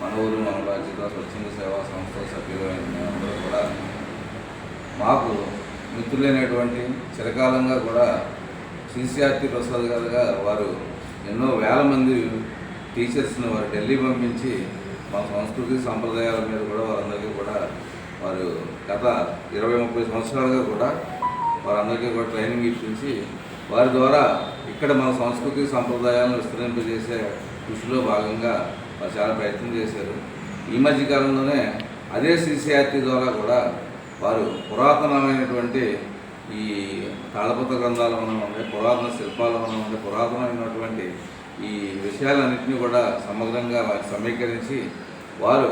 M: మన ఊరు మన బాధ్యత స్వచ్ఛంద సేవా సంస్థ సభ్యులైన మేమందరూ కూడా మాకు మిత్రులైనటువంటి చిరకాలంగా కూడా సిసిఆర్టీ ప్రసాద్ గారుగా వారు ఎన్నో వేల మంది టీచర్స్ని వారు ఢిల్లీ పంపించి మా సంస్కృతి సంప్రదాయాల మీద కూడా వారందరికీ కూడా వారు గత 20-30 సంవత్సరాలుగా కూడా వారందరికీ కూడా ట్రైనింగ్ ఇప్పించి వారి ద్వారా ఇక్కడ మన సంస్కృతి సంప్రదాయాలను విస్తరింపజేసే కృషిలో భాగంగా వారు చాలా ప్రయత్నం చేశారు. ఈ మధ్యకాలంలోనే అదే సిసిఆర్టీ ద్వారా కూడా వారు పురాతనమైనటువంటి ఈ తాళపత్ర గ్రంథాలు ఉండే, పురాతన శిల్పాలు ఉండే, పురాతనమైనటువంటి ఈ విషయాలన్నింటినీ కూడా సమగ్రంగా వారికి సమీకరించి వారు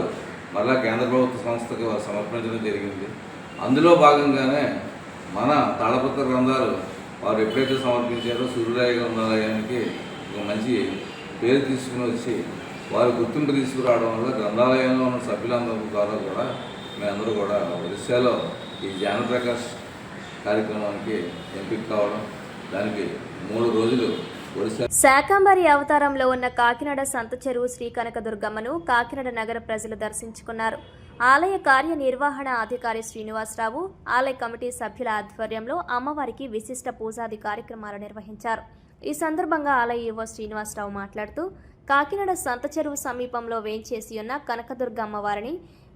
M: మళ్ళా కేంద్ర ప్రభుత్వ సంస్థకి వారు సమర్పించడం జరిగింది. అందులో భాగంగానే మన తాళపత్ర గ్రంథాలు వారు ఎప్పుడైతే సమర్పించారో సూర్యరాయ గ్రంథాలయానికి ఒక మంచి పేరు తీసుకుని వచ్చి వారు గుర్తింపు తీసుకురావడం వల్ల గ్రంథాలయంలో ఉన్న సభ్యులందరి ద్వారా కూడా మేమందరూ కూడా ఒడిశాలో ఈ జ్ఞానప్రకాష్ కార్యక్రమానికి ఎంపిక కావడం, దానికి 3 రోజులు
A: శాకంబరి అవతారంలో ఉన్న కాకినాడ సంత చెరువు శ్రీ కనకదుర్గమ్మను కాకినాడ నగర ప్రజలు దర్శించుకున్నారు. ఆలయ కార్యనిర్వహణ అధికారి శ్రీనివాసరావు, ఆలయ కమిటీ సభ్యుల ఆధ్వర్యంలో అమ్మవారికి విశిష్ట పూజాది కార్యక్రమాలు నిర్వహించారు. ఈ సందర్భంగా ఆలయ ఈవో శ్రీనివాసరావు మాట్లాడుతూ కాకినాడ సంత చెరువు సమీపంలో వేంచేసి ఉన్న కనకదుర్గ అమ్మవారిని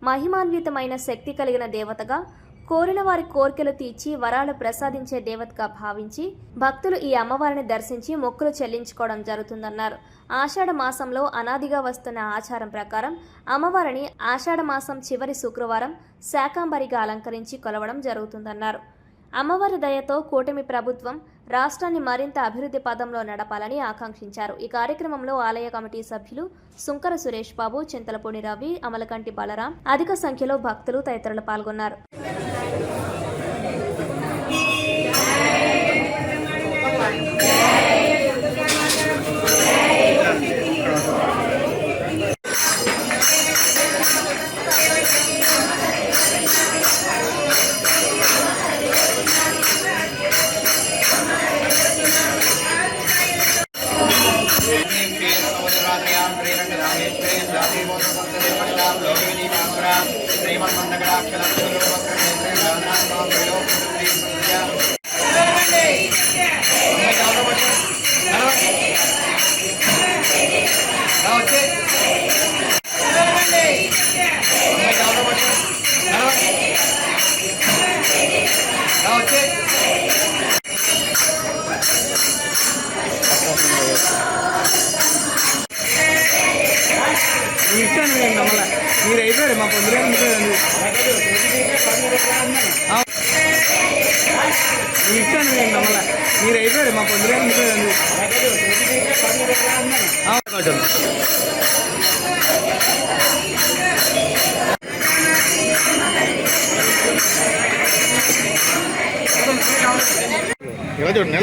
A: మహిమాన్వితమైన శక్తి కలిగిన దేవతగా, కోరిన వారి కోరికలు తీర్చి వరాలు ప్రసాదించే దేవతగా భావించి భక్తులు ఈ అమ్మవారిని దర్శించి మొక్కులు చెల్లించుకోవడం జరుగుతుందన్నారు. ఆషాఢ మాసంలో అనాదిగా వస్తున్న ఆచారం ప్రకారం అమ్మవారిని ఆషాఢ మాసం చివరి శుక్రవారం శాకంబరిగా అలంకరించి కొలవడం జరుగుతుందన్నారు. అమ్మవారి దయతో కూటమి ప్రభుత్వం రాష్ట్రాన్ని మరింత అభివృద్ధి పదంలో నడపాలని ఆకాంక్షించారు. ఈ కార్యక్రమంలో ఆలయ కమిటీ సభ్యులు సుంకర సురేష్ బాబు, చింతలపూడి రవి, అమలకంటి బలరాం, అధిక సంఖ్యలో భక్తులు తదితరులు పాల్గొన్నారు.
G: మీరు అయిపోయారు మా పొద్దున మీరు అయిపోయారు మా పొద్దున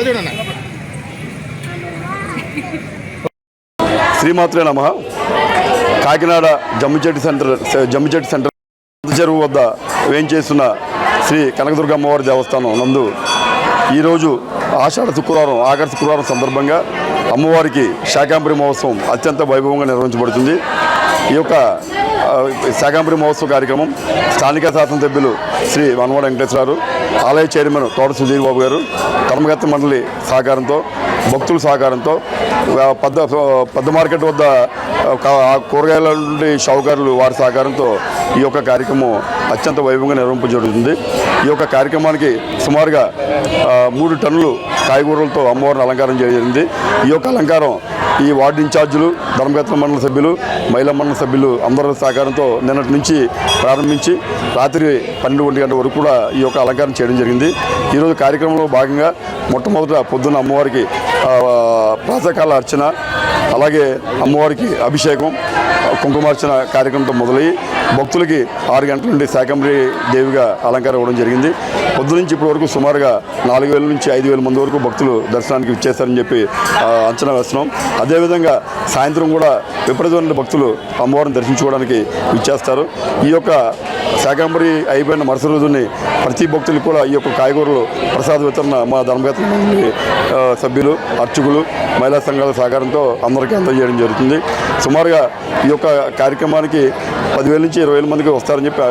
G: చూడండి.
N: శ్రీమాత్రే నమః. కాకినాడ జమ్మిచెట్టు సెంటర్ చెరువు వద్ద వేంచేస్తున్న శ్రీ కనకదుర్గ అమ్మవారి దేవస్థానం నందు ఈరోజు ఆషాఢ శుక్రవారం ఆఖరి శుక్రవారం సందర్భంగా అమ్మవారికి శాకాంబరి మహోత్సవం అత్యంత వైభవంగా నిర్వహించబడుతుంది. ఈ యొక్క శాకాంబరి మహోత్సవ కార్యక్రమం స్థానిక శాసనసభ్యులు శ్రీ వనవాడ వెంకటేశ్వరరావు, ఆలయ చైర్మన్ తోట సుధీర్ బాబు గారు, ధర్మకర్త మండలి సహకారంతో, భక్తుల సహకారంతో, పెద్ద మార్కెట్ వద్ద కూరగాయల నుండి షావుకారులు వారి సహకారంతో ఈ యొక్క కార్యక్రమం అత్యంత వైభవంగా నిర్వహించబడుతుంది. ఈ యొక్క కార్యక్రమానికి సుమారుగా 3 టన్నులు కాయగూరలతో అమ్మవారిని అలంకారం చేయబడింది. ఈ యొక్క అలంకారం ఈ వార్డు ఇన్ఛార్జీలు, ధర్మకర్తల మండలి సభ్యులు, మహిళా మండలి సభ్యులు అందరి సహకారంతో నిన్నటి నుంచి ప్రారంభించి రాత్రి 12 గంటల వరకు కూడా ఈ యొక్క అలంకారం చేయడం జరిగింది. ఈరోజు కార్యక్రమంలో భాగంగా మొట్టమొదట పొద్దున్న అమ్మవారికి ప్రాతకాల అర్చన, అలాగే అమ్మవారికి అభిషేకం, కుంకుమార్చన కార్యక్రమంతో మొదలయ్యి భక్తులకి 6 గంటల నుండి శాకంబరి దేవిగా అలంకారం ఇవ్వడం జరిగింది. పొద్దు నుంచి ఇప్పటి వరకు సుమారుగా 4,000 నుంచి 5,000 మంది వరకు భక్తులు దర్శనానికి ఇచ్చేస్తారని చెప్పి అంచనా వేస్తున్నాం. అదేవిధంగా సాయంత్రం కూడా విపరీతమైన భక్తులు అమ్మవారిని దర్శించుకోవడానికి ఇచ్చేస్తారు. ఈ యొక్క శాకంబరి అయిపోయిన మరుసటి రోజుని ప్రతి భక్తులకు కూడా ఈ యొక్క కాయగూరలు ప్రసాద వితరణ మా ధర్మకర్తల మండలి సభ్యులు, అర్చకులు, మహిళా సంఘాల సహకారంతో అందరికీ అందజేయడం జరుగుతుంది. సుమారుగా ఈ యొక్క కార్యక్రమానికి 10,000 నుంచి 20,000 మందికి వస్తారని చెప్పి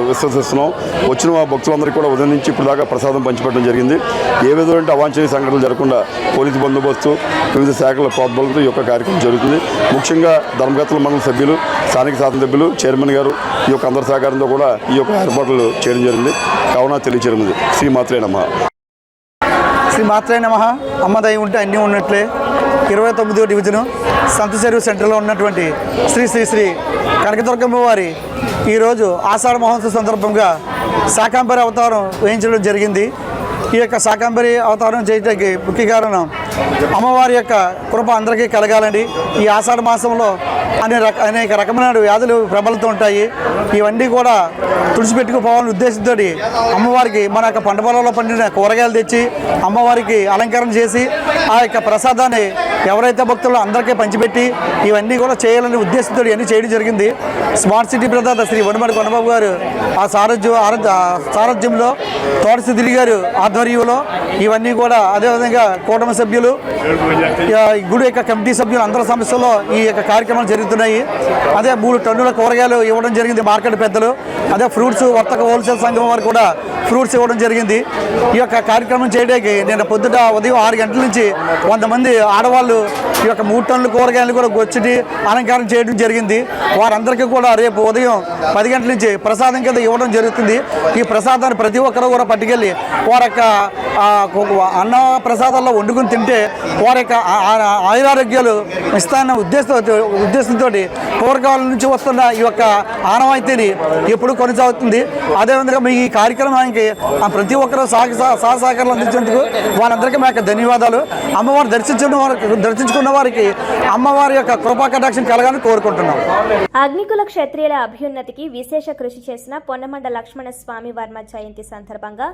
N: విశ్వసిస్తున్నాం. వచ్చిన భక్తులందరికీ కూడా ఉదయం నుంచి ఇప్పుడు దాకా ప్రసాదం పంచిపెట్టడం జరిగింది. ఏ విధమైన అవాంఛనీయ సంఘటనలు జరగకుండా పోలీసు బందోబస్తు, వివిధ శాఖల ప్రోద్బలంతో ఈ యొక్క కార్యక్రమం జరుగుతుంది. ముఖ్యంగా ధర్మకర్తల మండలి సభ్యులు, స్థానిక శాసనసభ్యులు, చైర్మన్ గారు ఈ యొక్క అందరి సహకారంతో కూడా ఈ యొక్క ఏర్పాట్లు చేయడం జరిగింది. కావున తెలియచేయడం శ్రీమాత్రే నమః.
G: శ్రీమాత్రే నమః. అమ్మదయ్య ఉంటే అన్నీ ఉన్నట్లే 29వ డివిజను సంత చెరువు సెంటర్లో ఉన్నటువంటి శ్రీ శ్రీ శ్రీ కనకదుర్గమ్మ వారి ఈరోజు ఆషాఢ మహోత్సవం సందర్భంగా శాకాంబరి అవతారం వేయించడం జరిగింది. ఈ యొక్క శాకాంబరి అవతారం చేయడానికి ముఖ్య కారణం అమ్మవారి యొక్క కృప అందరికీ కలగాలండి. ఈ ఆషాఢ మాసంలో అనేక రకమైన వ్యాధులు ప్రబలుతూ ఉంటాయి. ఇవన్నీ కూడా తుడిచిపెట్టుకుపోవాలని ఉద్దేశంతో అమ్మవారికి మన యొక్క పంట పొలంలో పండిన కూరగాయలు తెచ్చి అమ్మవారికి అలంకరణ చేసి ఆ యొక్క ప్రసాదాన్ని ఎవరైతే భక్తులు అందరికీ పంచిపెట్టి ఇవన్నీ కూడా చేయాలనే ఉద్దేశంతో ఇవన్నీ చేయడం జరిగింది. స్మార్ట్ సిటీ ప్రదాత శ్రీ వనమడి కొండబాబు గారు ఆ సారథ్యంలో తోట సుధీర్ గారు ఆధ్వర్యంలో ఇవన్నీ కూడా, అదేవిధంగా కూటమి సభ్యులు, గుడి యొక్క కమిటీ సభ్యులు అందరి సమస్యల్లో ఈ యొక్క కార్యక్రమాలు జరుగుతున్నాయి. అదే 3 టన్నుల కూరగాయలు ఇవ్వడం జరిగింది మార్కెట్ పెద్దలు. అదే ఫ్రూట్స్ వర్తక హోల్సేల్ సంఘం వారు కూడా ఫ్రూట్స్ ఇవ్వడం జరిగింది. ఈ యొక్క కార్యక్రమం చేయడానికి నేను పొద్దుట ఉదయం 6 గంటల నుంచి 100 మంది ఆడవాళ్ళు ఈ యొక్క 3 టన్నుల కూరగాయలు కూడా వచ్చి అలంకారం చేయడం జరిగింది. వారందరికీ కూడా రేపు ఉదయం 10 గంటల నుంచి ప్రసాదం కింద ఇవ్వడం జరుగుతుంది. ఈ ప్రసాదాన్ని ప్రతి ఒక్కరూ కూడా పట్టుకెళ్ళి వారి యొక్క అన్న ప్రసాదాల్లో వండుకుని తింటే వారి యొక్క ఆయురారోగ్యాలు ఇస్తాన్న ఉద్దేశంతో పూర్వకాలం నుంచి వస్తున్న ఈ యొక్క ఆనవాయితీని ఎప్పుడు కొనసాగుతుంది. అదేవిధంగా మీ ఈ కార్యక్రమానికి ప్రతి ఒక్కరూ సహకారాలు అందించేందుకు వాళ్ళందరికీ మా యొక్క ధన్యవాదాలు. అమ్మవారు దర్శించుకున్న వారికి అమ్మవారి యొక్క కృపా కటాక్షం కలగాలని కోరుకుంటున్నాం.
A: అగ్నికుల క్షత్రియుల అభ్యున్నతికి విశేష కృషి చేసిన పొన్నమండ లక్ష్మణ స్వామి వర్మ జయంతి సందర్భంగా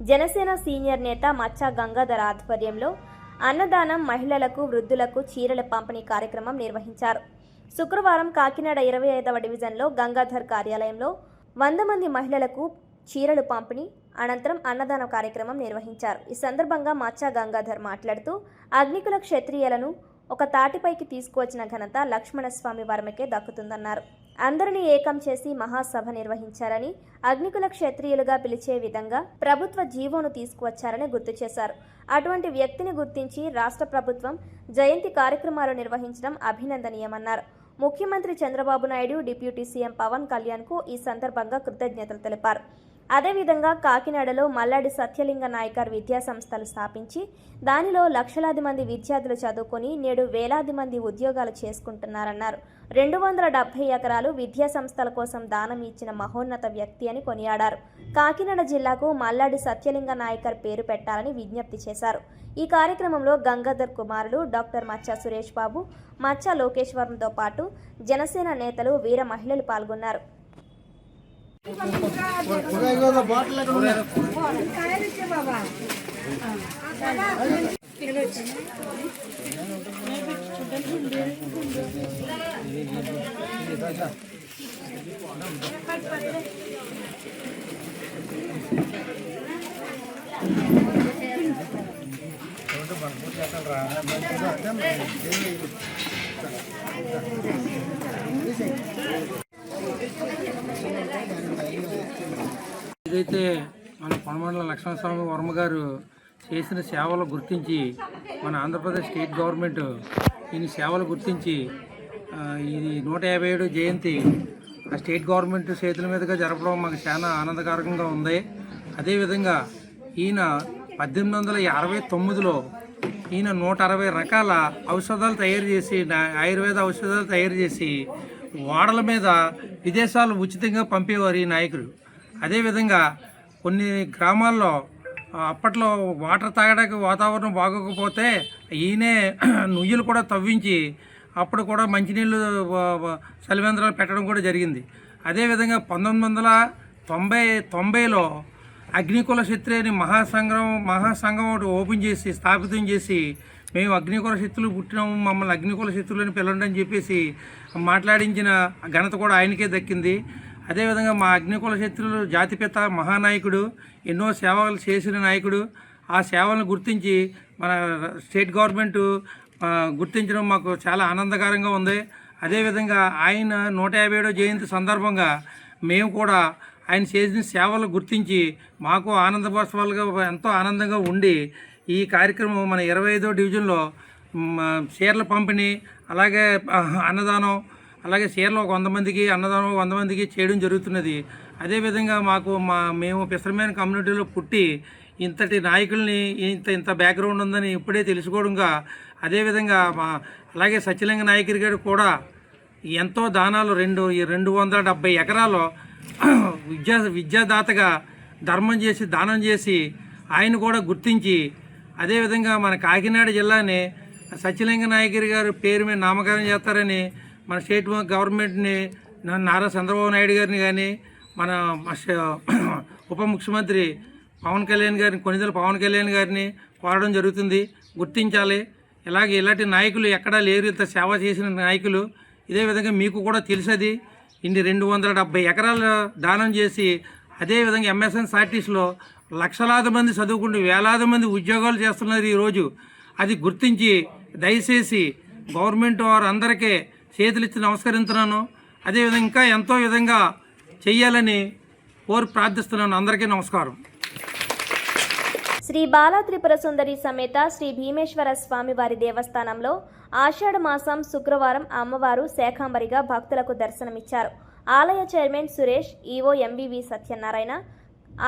A: జనసేన సీనియర్ నేత మచ్చా గంగాధర్ ఆధ్వర్యంలో అన్నదానం, మహిళలకు, వృద్ధులకు చీరల పంపిణీ కార్యక్రమం నిర్వహించారు. శుక్రవారం కాకినాడ 25వ డివిజన్లో గంగాధర్ కార్యాలయంలో 100 మంది మహిళలకు చీరలు పంపిణీ అనంతరం అన్నదాన కార్యక్రమం నిర్వహించారు. ఈ సందర్భంగా మచ్చా గంగాధర్ మాట్లాడుతూ అగ్నికుల క్షత్రియులను ఒక తాటిపైకి తీసుకువచ్చిన ఘనత లక్ష్మణస్వామి వర్మకే దక్కుతుందన్నారు. అందరినీ ఏకం చేసి మహాసభ నిర్వహించారని, అగ్నికుల క్షత్రియులుగా పిలిచే విధంగా ప్రభుత్వ జీవోను తీసుకువచ్చారని గుర్తు చేశారు. అటువంటి వ్యక్తిని గుర్తించి రాష్ట్ర ప్రభుత్వం జయంతి కార్యక్రమాలు నిర్వహించడం అభినందనీయమన్నారు. ముఖ్యమంత్రి చంద్రబాబు నాయుడు, డిప్యూటీ సీఎం పవన్ కళ్యాణ్కు ఈ సందర్భంగా కృతజ్ఞతలు తెలిపారు. అదేవిధంగా కాకినాడలో మల్లాడి సత్యలింగ నాయకర్ విద్యా సంస్థలు స్థాపించి దానిలో లక్షలాది మంది విద్యార్థులు చదువుకొని నేడు వేలాది మంది ఉద్యోగాలు చేసుకుంటున్నారన్నారు. 270 ఎకరాలు విద్యా సంస్థల కోసం దానం ఇచ్చిన మహోన్నత వ్యక్తి అని కొనియాడారు. కాకినాడ జిల్లాకు మల్లాడి సత్యలింగ నాయకర్ పేరు పెట్టాలని విజ్ఞప్తి చేశారు. ఈ కార్యక్రమంలో గంగాధర్ కుమారులు డాక్టర్ మచ్చా సురేష్ బాబు, మచ్చా లోకేశ్వరంతో పాటు జనసేన నేతలు, వీర మహిళలు పాల్గొన్నారు.
L: ఇదైతే మన పొనమండల లక్ష్మణస్వామి వర్మ గారు చేసిన సేవలు గుర్తించి మన ఆంధ్రప్రదేశ్ స్టేట్ గవర్నమెంట్ ఈ సేవలు గుర్తించి ఇది 157 జయంతి ఆ స్టేట్ గవర్నమెంట్ చేతుల మీదుగా జరపడం మాకు చాలా ఆనందకరంగా ఉంది. అదేవిధంగా ఈయన 1859లో ఈయన 160 రకాల ఔషధాలు తయారు చేసి ఆయుర్వేద ఔషధాలు తయారు చేసి ఓడల మీద విదేశాలు ఉచితంగా పంపేవారు ఈ నాయకుడు. అదేవిధంగా కొన్ని గ్రామాల్లో అప్పట్లో వాటర్ తాగడానికి వాతావరణం బాగోకపోతే ఈయనే నుయ్యలు కూడా తవ్వించి అప్పుడు కూడా మంచినీళ్ళు చలివేంద్రాలు పెట్టడం కూడా జరిగింది. అదేవిధంగా 1990లో అగ్నికుల శత్రి అని మహాసంఘం ఒకటి ఓపెన్ చేసి స్థాపితం చేసి మేము అగ్నికుల శత్రులు పుట్టినాము, మమ్మల్ని అగ్నికుల శత్రులని పిలవండి అని చెప్పేసి మాట్లాడించిన ఘనత కూడా ఆయనకే దక్కింది. అదేవిధంగా మా అగ్నికుల శత్రులు జాతిపిత మహానాయకుడు, ఎన్నో సేవలు చేసిన నాయకుడు. ఆ సేవలను గుర్తించి మన స్టేట్ గవర్నమెంట్ గుర్తించడం మాకు చాలా ఆనందకరంగా ఉంది. అదేవిధంగా ఆయన 157వ జయంతి సందర్భంగా మేము కూడా ఆయన చేసిన సేవలు గుర్తించి మాకు ఆనందోత్సవాలుగా ఎంతో ఆనందంగా ఉండి ఈ కార్యక్రమం మన 25వ డివిజన్లో చీరల పంపిణీ, అలాగే అన్నదానం, అలాగే చీరలు 100 మందికి, అన్నదానం 100 మందికి చేయడం జరుగుతున్నది. అదేవిధంగా మేము పిసరమైన కమ్యూనిటీలో పుట్టి ఇంతటి నాయకుల్ని ఇంత బ్యాక్గ్రౌండ్ ఉందని ఇప్పుడే తెలుసుకోవడంగా, అదేవిధంగా అలాగే సత్యలింగ నాయకుడి గారు కూడా ఎంతో దానాలు 270 ఎకరాలు విద్యాదాతగా దానం చేసి ఆయన కూడా గుర్తించి, అదేవిధంగా మన కాకినాడ జిల్లాని సత్యలింగ నాయకుడి గారి పేరు మీద నామకరణం చేస్తారని మన స్టేట్ గవర్నమెంట్ని నారా చంద్రబాబు నాయుడు గారిని కానీ మన ఉప ముఖ్యమంత్రి కొణిదెల పవన్ కళ్యాణ్ గారిని కోరడం జరుగుతుంది. గుర్తించాలి. ఇలాంటి నాయకులు ఎక్కడా లేరు, ఇంత సేవ చేసిన నాయకులు. ఇదే విధంగా మీకు కూడా తెలుసది, ఇన్ని 270 ఎకరాలు దానం చేసి, అదేవిధంగా ఎంఎస్ఎన్ సార్టీస్లో లక్షలాది మంది చదువుకుంటూ వేలాది మంది ఉద్యోగాలు చేస్తున్నారు ఈరోజు. అది గుర్తించి దయచేసి గవర్నమెంట్ వారు అందరికీ చేతులిచ్చి నమస్కరిస్తున్నాను. అదేవిధంగా ఇంకా ఎంతో విధంగా చెయ్యాలని ప్రార్థిస్తున్నాను. అందరికీ నమస్కారం.
A: శ్రీ బాలా త్రిపుర సుందరి సమేత శ్రీ భీమేశ్వర స్వామి వారి దేవస్థానంలో ఆషాఢ మాసం శుక్రవారం అమ్మవారు శాకాంబరిగా భక్తులకు దర్శనమిచ్చారు. ఆలయ chairman Suresh, EO MBV Satyanarayana,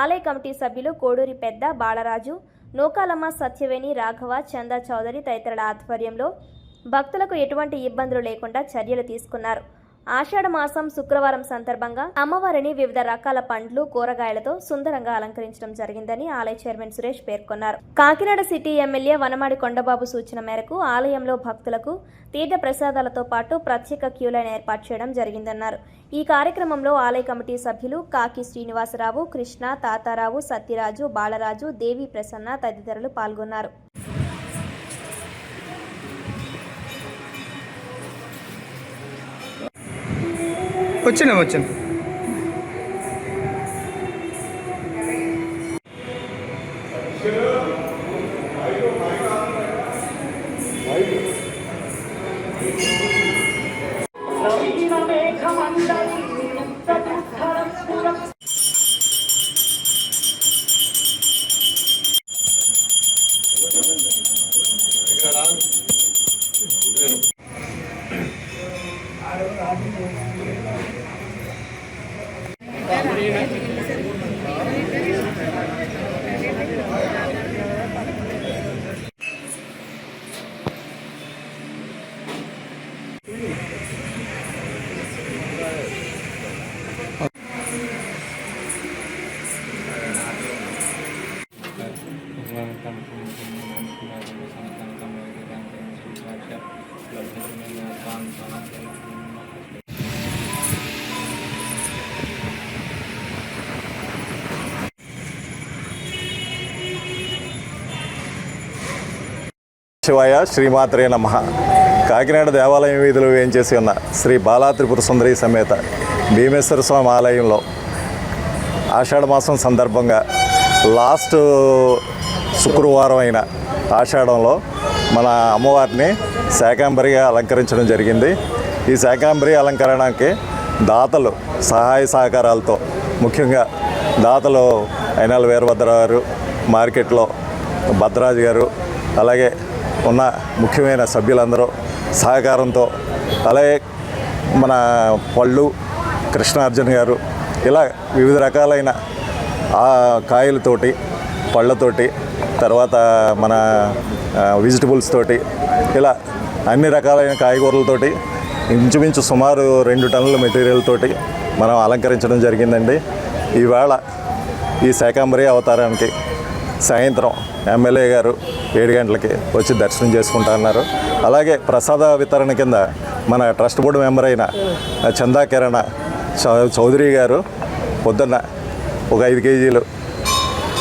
A: ఆలయ కమిటీ సభ్యులు కోడూరి పెద్ద బాలరాజు, నూకాలమ్మ సత్యవేణి, రాఘవ, చందా చౌదరి తదితరుల ఆధ్వర్యంలో భక్తులకు ఎటువంటి ఇబ్బందులు లేకుండా చర్యలు తీసుకున్నారు. ఆషాఢ మాసం శుక్రవారం సందర్భంగా అమ్మవారిని వివిధ రకాల పండ్లు, కూరగాయలతో సుందరంగా అలంకరించడం జరిగిందని ఆలయ చైర్మన్ సురేష్ పేర్కొన్నారు. కాకినాడ సిటీ ఎమ్మెల్యే వనమాడి కొండబాబు సూచన మేరకు ఆలయంలో భక్తులకు తీర్థ ప్రసాదాలతో పాటు ప్రత్యేక క్యూలైన్ ఏర్పాటు చేయడం జరిగిందన్నారు. ఈ కార్యక్రమంలో ఆలయ కమిటీ సభ్యులు కాకి శ్రీనివాసరావు, కృష్ణ, తాతారావు, సత్యరాజు, బాలరాజు, దేవి ప్రసన్న తదితరులు పాల్గొన్నారు.
G: వచ్చాను
O: శివాయ శ్రీమాత్రే నమః. కాకినాడ దేవాలయం వీధిలో వేయించేసి ఉన్న శ్రీ బాలా త్రిపుర సుందరి సమేత భీమేశ్వర స్వామి ఆలయంలో ఆషాఢ మాసం సందర్భంగా లాస్ట్ శుక్రవారం అయిన ఆషాఢంలో మన అమ్మవారిని శాకాంబరిగా అలంకరించడం జరిగింది. ఈ శాకాంబరి అలంకరణకి దాతలు సహాయ సహకారాలతో, ముఖ్యంగా దాతలు అయినాల వీరభద్ర గారు, మార్కెట్లో భద్రాజు గారు, అలాగే ఉన్న ముఖ్యమైన సభ్యులందరూ సహకారంతో, అలాగే మన పళ్ళు కృష్ణార్జున్ గారు, ఇలా వివిధ రకాలైన కాయలతోటి, పళ్ళతోటి, తర్వాత మన వెజిటబుల్స్ తోటి, ఇలా అన్ని రకాలైన కాయగూరలతోటి ఇంచుమించు సుమారు 2 టన్నుల మెటీరియల్ తోటి మనం అలంకరించడం జరిగిందండి. ఈవేళ ఈ శాకాంబరి అవతారానికి సాయంత్రం ఎమ్మెల్యే గారు 7 గంటలకి వచ్చి దర్శనం చేసుకుంటా అన్నారు. అలాగే ప్రసాద వితరణ కింద మన ట్రస్ట్ బోర్డు మెంబర్ అయిన చందా కిరణ చౌదరి గారు పొద్దున్న ఒక 5 కేజీలు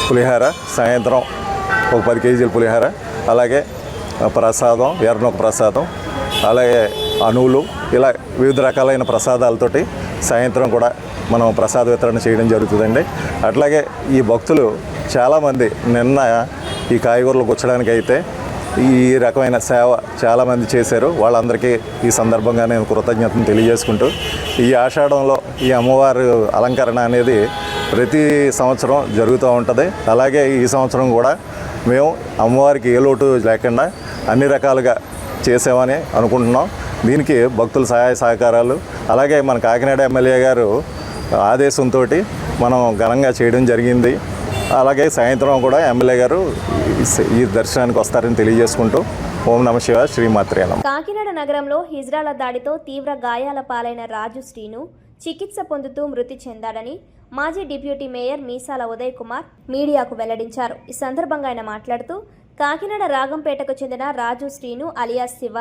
O: పులిహార, సాయంత్రం ఒక 10 కేజీలు పులిహార, అలాగే ప్రసాదం, ఎర్రనొక ప్రసాదం, అలాగే అణువులు, ఇలా వివిధ రకాలైన ప్రసాదాలతోటి సాయంత్రం కూడా మనం ప్రసాద వితరణ చేయడం జరుగుతుందండి. అట్లాగే ఈ భక్తులు చాలామంది నిన్న ఈ కాయగూరలు గుచ్చడానికి అయితే ఈ రకమైన సేవ చాలామంది చేశారు. వాళ్ళందరికీ ఈ సందర్భంగా నేను కృతజ్ఞతను తెలియజేసుకుంటూ, ఈ ఆషాఢంలో ఈ అమ్మవారి అలంకరణ అనేది ప్రతి సంవత్సరం జరుగుతూ ఉంటుంది. అలాగే ఈ సంవత్సరం కూడా మేము అమ్మవారికి ఏ లోటు లేకుండా అన్ని రకాలుగా చేసామని అనుకుంటున్నాం. దీనికి భక్తుల సహాయ సహకారాలు, అలాగే మన కాకినాడ ఎమ్మెల్యే గారు ఆదేశంతో మనం ఘనంగా చేయడం జరిగింది. అలాగే సాయంత్రం కూడా ఎమ్మెల్యే గారు ఈ దర్శనానికి వస్తారని తెలియజేసుకుంటూ ఓం నమః శివాయ, శ్రీమాత్రే నమః.
A: కాకినాడ నగరంలో హిజ్రాల దాడితో తీవ్ర గాయాల పాలైన రాజు శ్రీను చికిత్స పొందుతూ మృతి చెందాడని మాజీ డిప్యూటీ మేయర్ మీసాల ఉదయ్ కుమార్ మీడియాకు వెల్లడించారు. ఈ సందర్భంగా ఆయన మాట్లాడుతూ, కాకినాడ రాగంపేటకు చెందిన రాజు శ్రీను అలియాస్ శివ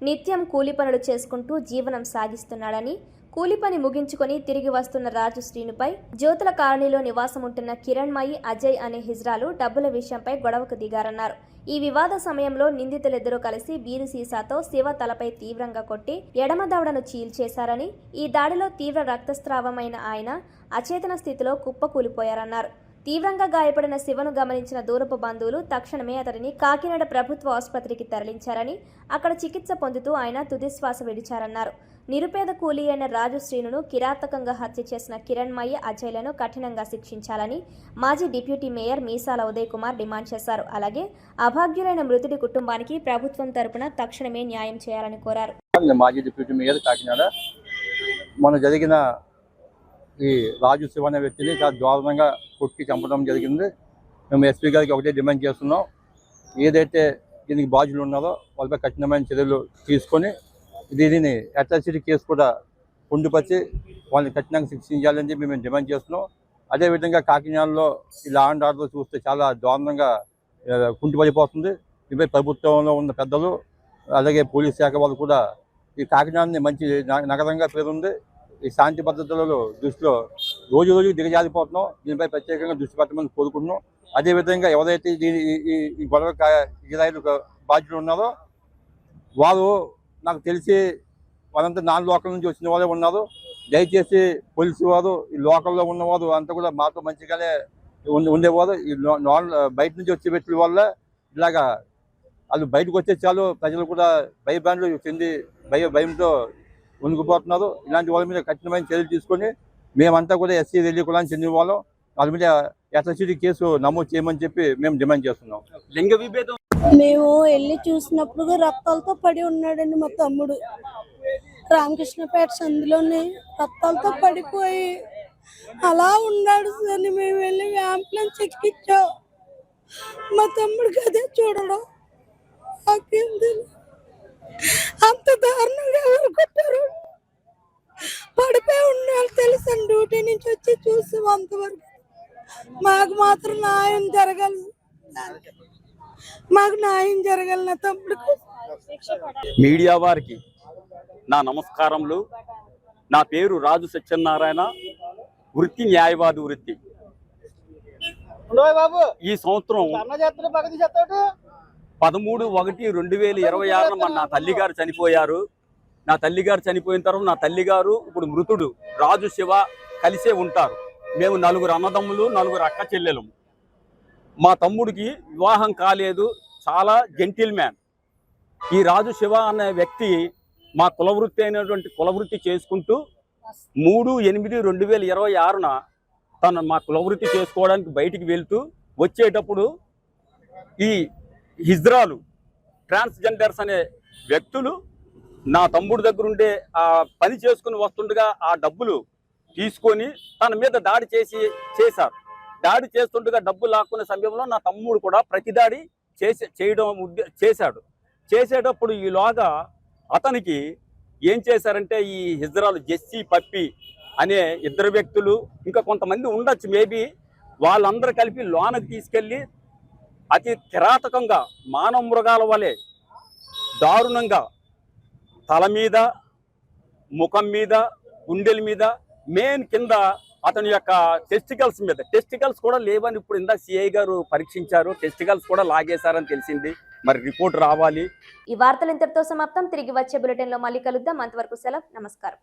A: నిత్యం కూలి పనులు చేసుకుంటూ జీవనం సాగిస్తున్నాడని, కూలి పని ముగించుకొని తిరిగి వస్తున్న రాజు శ్రీనుపై జ్యోతుల కాలనీలో నివాసం ఉంటున్న కిరణ్మయి, అజయ్ అనే హిజ్రాలు డబ్బుల విషయంపై గొడవకు దిగారన్నారు. ఈ వివాద సమయంలో నిందితులిద్దరూ కలిసి బీరు సీసాతో శివ తలపై తీవ్రంగా కొట్టి ఎడమ దవడను చీల్చేశారని, ఈ దాడిలో తీవ్ర రక్తస్రావమైన ఆయన అచేతన స్థితిలో కుప్పకూలిపోయారన్నారు. తీవ్రంగా గాయపడిన శివను గమనించిన దూరపు బంధువులు తక్షణమే అతడిని కాకినాడ ప్రభుత్వ ఆసుపత్రికి తరలించారని, అక్కడ చికిత్స పొందుతూ ఆయన తుదిశ్వాస విడిచారన్నారు. నిరుపేద కూలీ అయిన రాజు శ్రీనును కిరాతకంగా హత్య చేసిన కిరణ్మయ్య, అజయ్లను కఠినంగా శిక్షించాలని మాజీ డిప్యూటీ మేయర్ మీసాల ఉదయ్ కుమార్ డిమాండ్ చేశారు. అలాగే అభాగ్యులైన మృతుడి కుటుంబానికి ప్రభుత్వం తరపున తక్షణమే న్యాయం చేయాలని కోరారు.
P: మాజీ డిప్యూటీ మేయర్ కాకినాడ, మొన్న జరిగిన ఈ రాజు శివ అనే వ్యక్తిని చాలా దారుణంగా కొట్టి చంపడం జరిగింది. మేము ఎస్పీ గారికి ఒకటే డిమాండ్ చేస్తున్నాం, ఏదైతే దీనికి బాధ్యులు ఉన్నారో వాళ్ళపై కఠినమైన చర్యలు తీసుకొని దీనిని అట్రాసిటీ కేసు కూడా పొందుపరిచి వాళ్ళని కఠినంగా శిక్షించాలని చెప్పి మేము డిమాండ్ చేస్తున్నాం. అదేవిధంగా కాకినాడలో ఈ లా అండ్ ఆర్డర్ చూస్తే చాలా దారుణంగా కుంటిపడిపోతుంది. దీనిపై ప్రభుత్వంలో ఉన్న పెద్దలు, అలాగే పోలీస్ శాఖ వాళ్ళు కూడా ఈ కాకినాడని మంచి నగరంగా పేరుంది, ఈ శాంతి భద్రతలలో దృష్టిలో రోజు రోజుకి దిగజారిపోతున్నాం. దీనిపై ప్రత్యేకంగా దృష్టి పెట్టమని కోరుకుంటున్నాం. అదేవిధంగా ఎవరైతే ఈ గొడవ ఇజ్రాయిల్ బాధ్యులు ఉన్నారో వారు నాకు తెలిసి వాళ్ళంతా నాన్ లోకల్ నుంచి వచ్చిన వాళ్ళే ఉన్నారు. దయచేసి పోలీసు వారు ఈ లోకల్లో ఉన్నవారు అంతా కూడా మాతో మంచిగానే ఉండేవారు. ఈ బయట నుంచి వచ్చే వ్యక్తుల వల్ల ఇలాగా వాళ్ళు బయటకు వచ్చే చాలు ప్రజలు కూడా భయభ్రాంతులు చెంది భయంతో వణుకుపోతున్నారు. ఇలాంటి వాళ్ళ మీద కఠినమైన చర్యలు తీసుకొని మేమంతా కూడా ఎస్సీ రెల్లి కులానికి చెందిన వాళ్ళం, వాళ్ళ మీద అట్రాసిటీ కేసు నమోదు చేయమని చెప్పి మేము డిమాండ్ చేస్తున్నాం. లింగ విభేదం
Q: మేము వెళ్ళి చూసినప్పుడు రక్తాలతో పడి ఉన్నాడండి మా తమ్ముడు. రామకృష్ణపేట సందులోని రక్తాలతో పడిపోయి అలా ఉన్నాడు అని మేము వెళ్ళి అంబులెన్స్ ఎక్కించాం. మా తమ్ముడికి అదే చూడడం అంత దారుణంగా ఎవరు కొట్టారు, పడిపోయి ఉండాలి తెలుసు. డ్యూటీ నుంచి వచ్చి చూసి అంతవరకు మాకు మాత్రం న్యాయం జరగాలి, మాకు న్యాయం జరగాలి నా తమ్ముడికి.
R: మీడియా వారికి నా నమస్కారములు. నా పేరు రాజు సత్యనారాయణ, వృత్తి న్యాయవాది వృత్తి. ఈ సంవత్సరం 13/1/2026 నా తల్లిగారు చనిపోయారు. నా తల్లిగారు చనిపోయిన తర్వాత నా తల్లిగారు ఇప్పుడు మృతుడు రాజు శివ కలిసే ఉంటారు. మేము 4 అన్నదమ్ములు, 4 అక్క చెల్లెలు. మా తమ్ముడికి వివాహం కాలేదు, చాలా జెంటిల్ మ్యాన్. ఈ రాజు శివ అనే వ్యక్తి మా కులవృత్తి అయినటువంటి కులవృత్తి చేసుకుంటూ 3/8/2026న తను మా కులవృత్తి చేసుకోవడానికి బయటికి వెళ్తూ వచ్చేటప్పుడు ఈ హిజ్రాలు ట్రాన్స్జెండర్స్ అనే వ్యక్తులు నా తమ్ముడి దగ్గర ఉండే ఆ పని చేసుకుని వస్తుండగా ఆ డబ్బులు తీసుకొని తన మీద దాడి చేశారు. దాడి చేస్తుండగా డబ్బులు లాక్కునే సమయంలో నా తమ్ముడు కూడా ప్రతిదాడి చేశాడు. చేసేటప్పుడు ఈలోగా అతనికి ఏం చేశారంటే ఈ హిజ్రాలు జెస్సీ పప్పి అనే ఇద్దరు వ్యక్తులు ఇంకా కొంతమంది ఉండొచ్చు మేబీ, వాళ్ళందరూ కలిపి లోనకి తీసుకెళ్ళి అతి కిరాతకంగా మానవ మృగాల వలె దారుణంగా తల మీద, ముఖం మీద, గుండెల మీద, మెయిన్ కింద అతని యొక్క టెస్టికల్స్ కూడా లేవని ఇప్పుడు ఇందాక సిఐ గారు పరీక్షించారు. టెస్టికల్స్ కూడా లాగేశారని తెలిసింది. మరి రిపోర్ట్ రావాలి.
A: ఈ వార్తలు ఇంతటితో సమాప్తం. తిరిగి వచ్చే బులెటిన్లో మళ్ళీ కలుద్దాం. అంతవరకు సెలవు. నమస్కారం.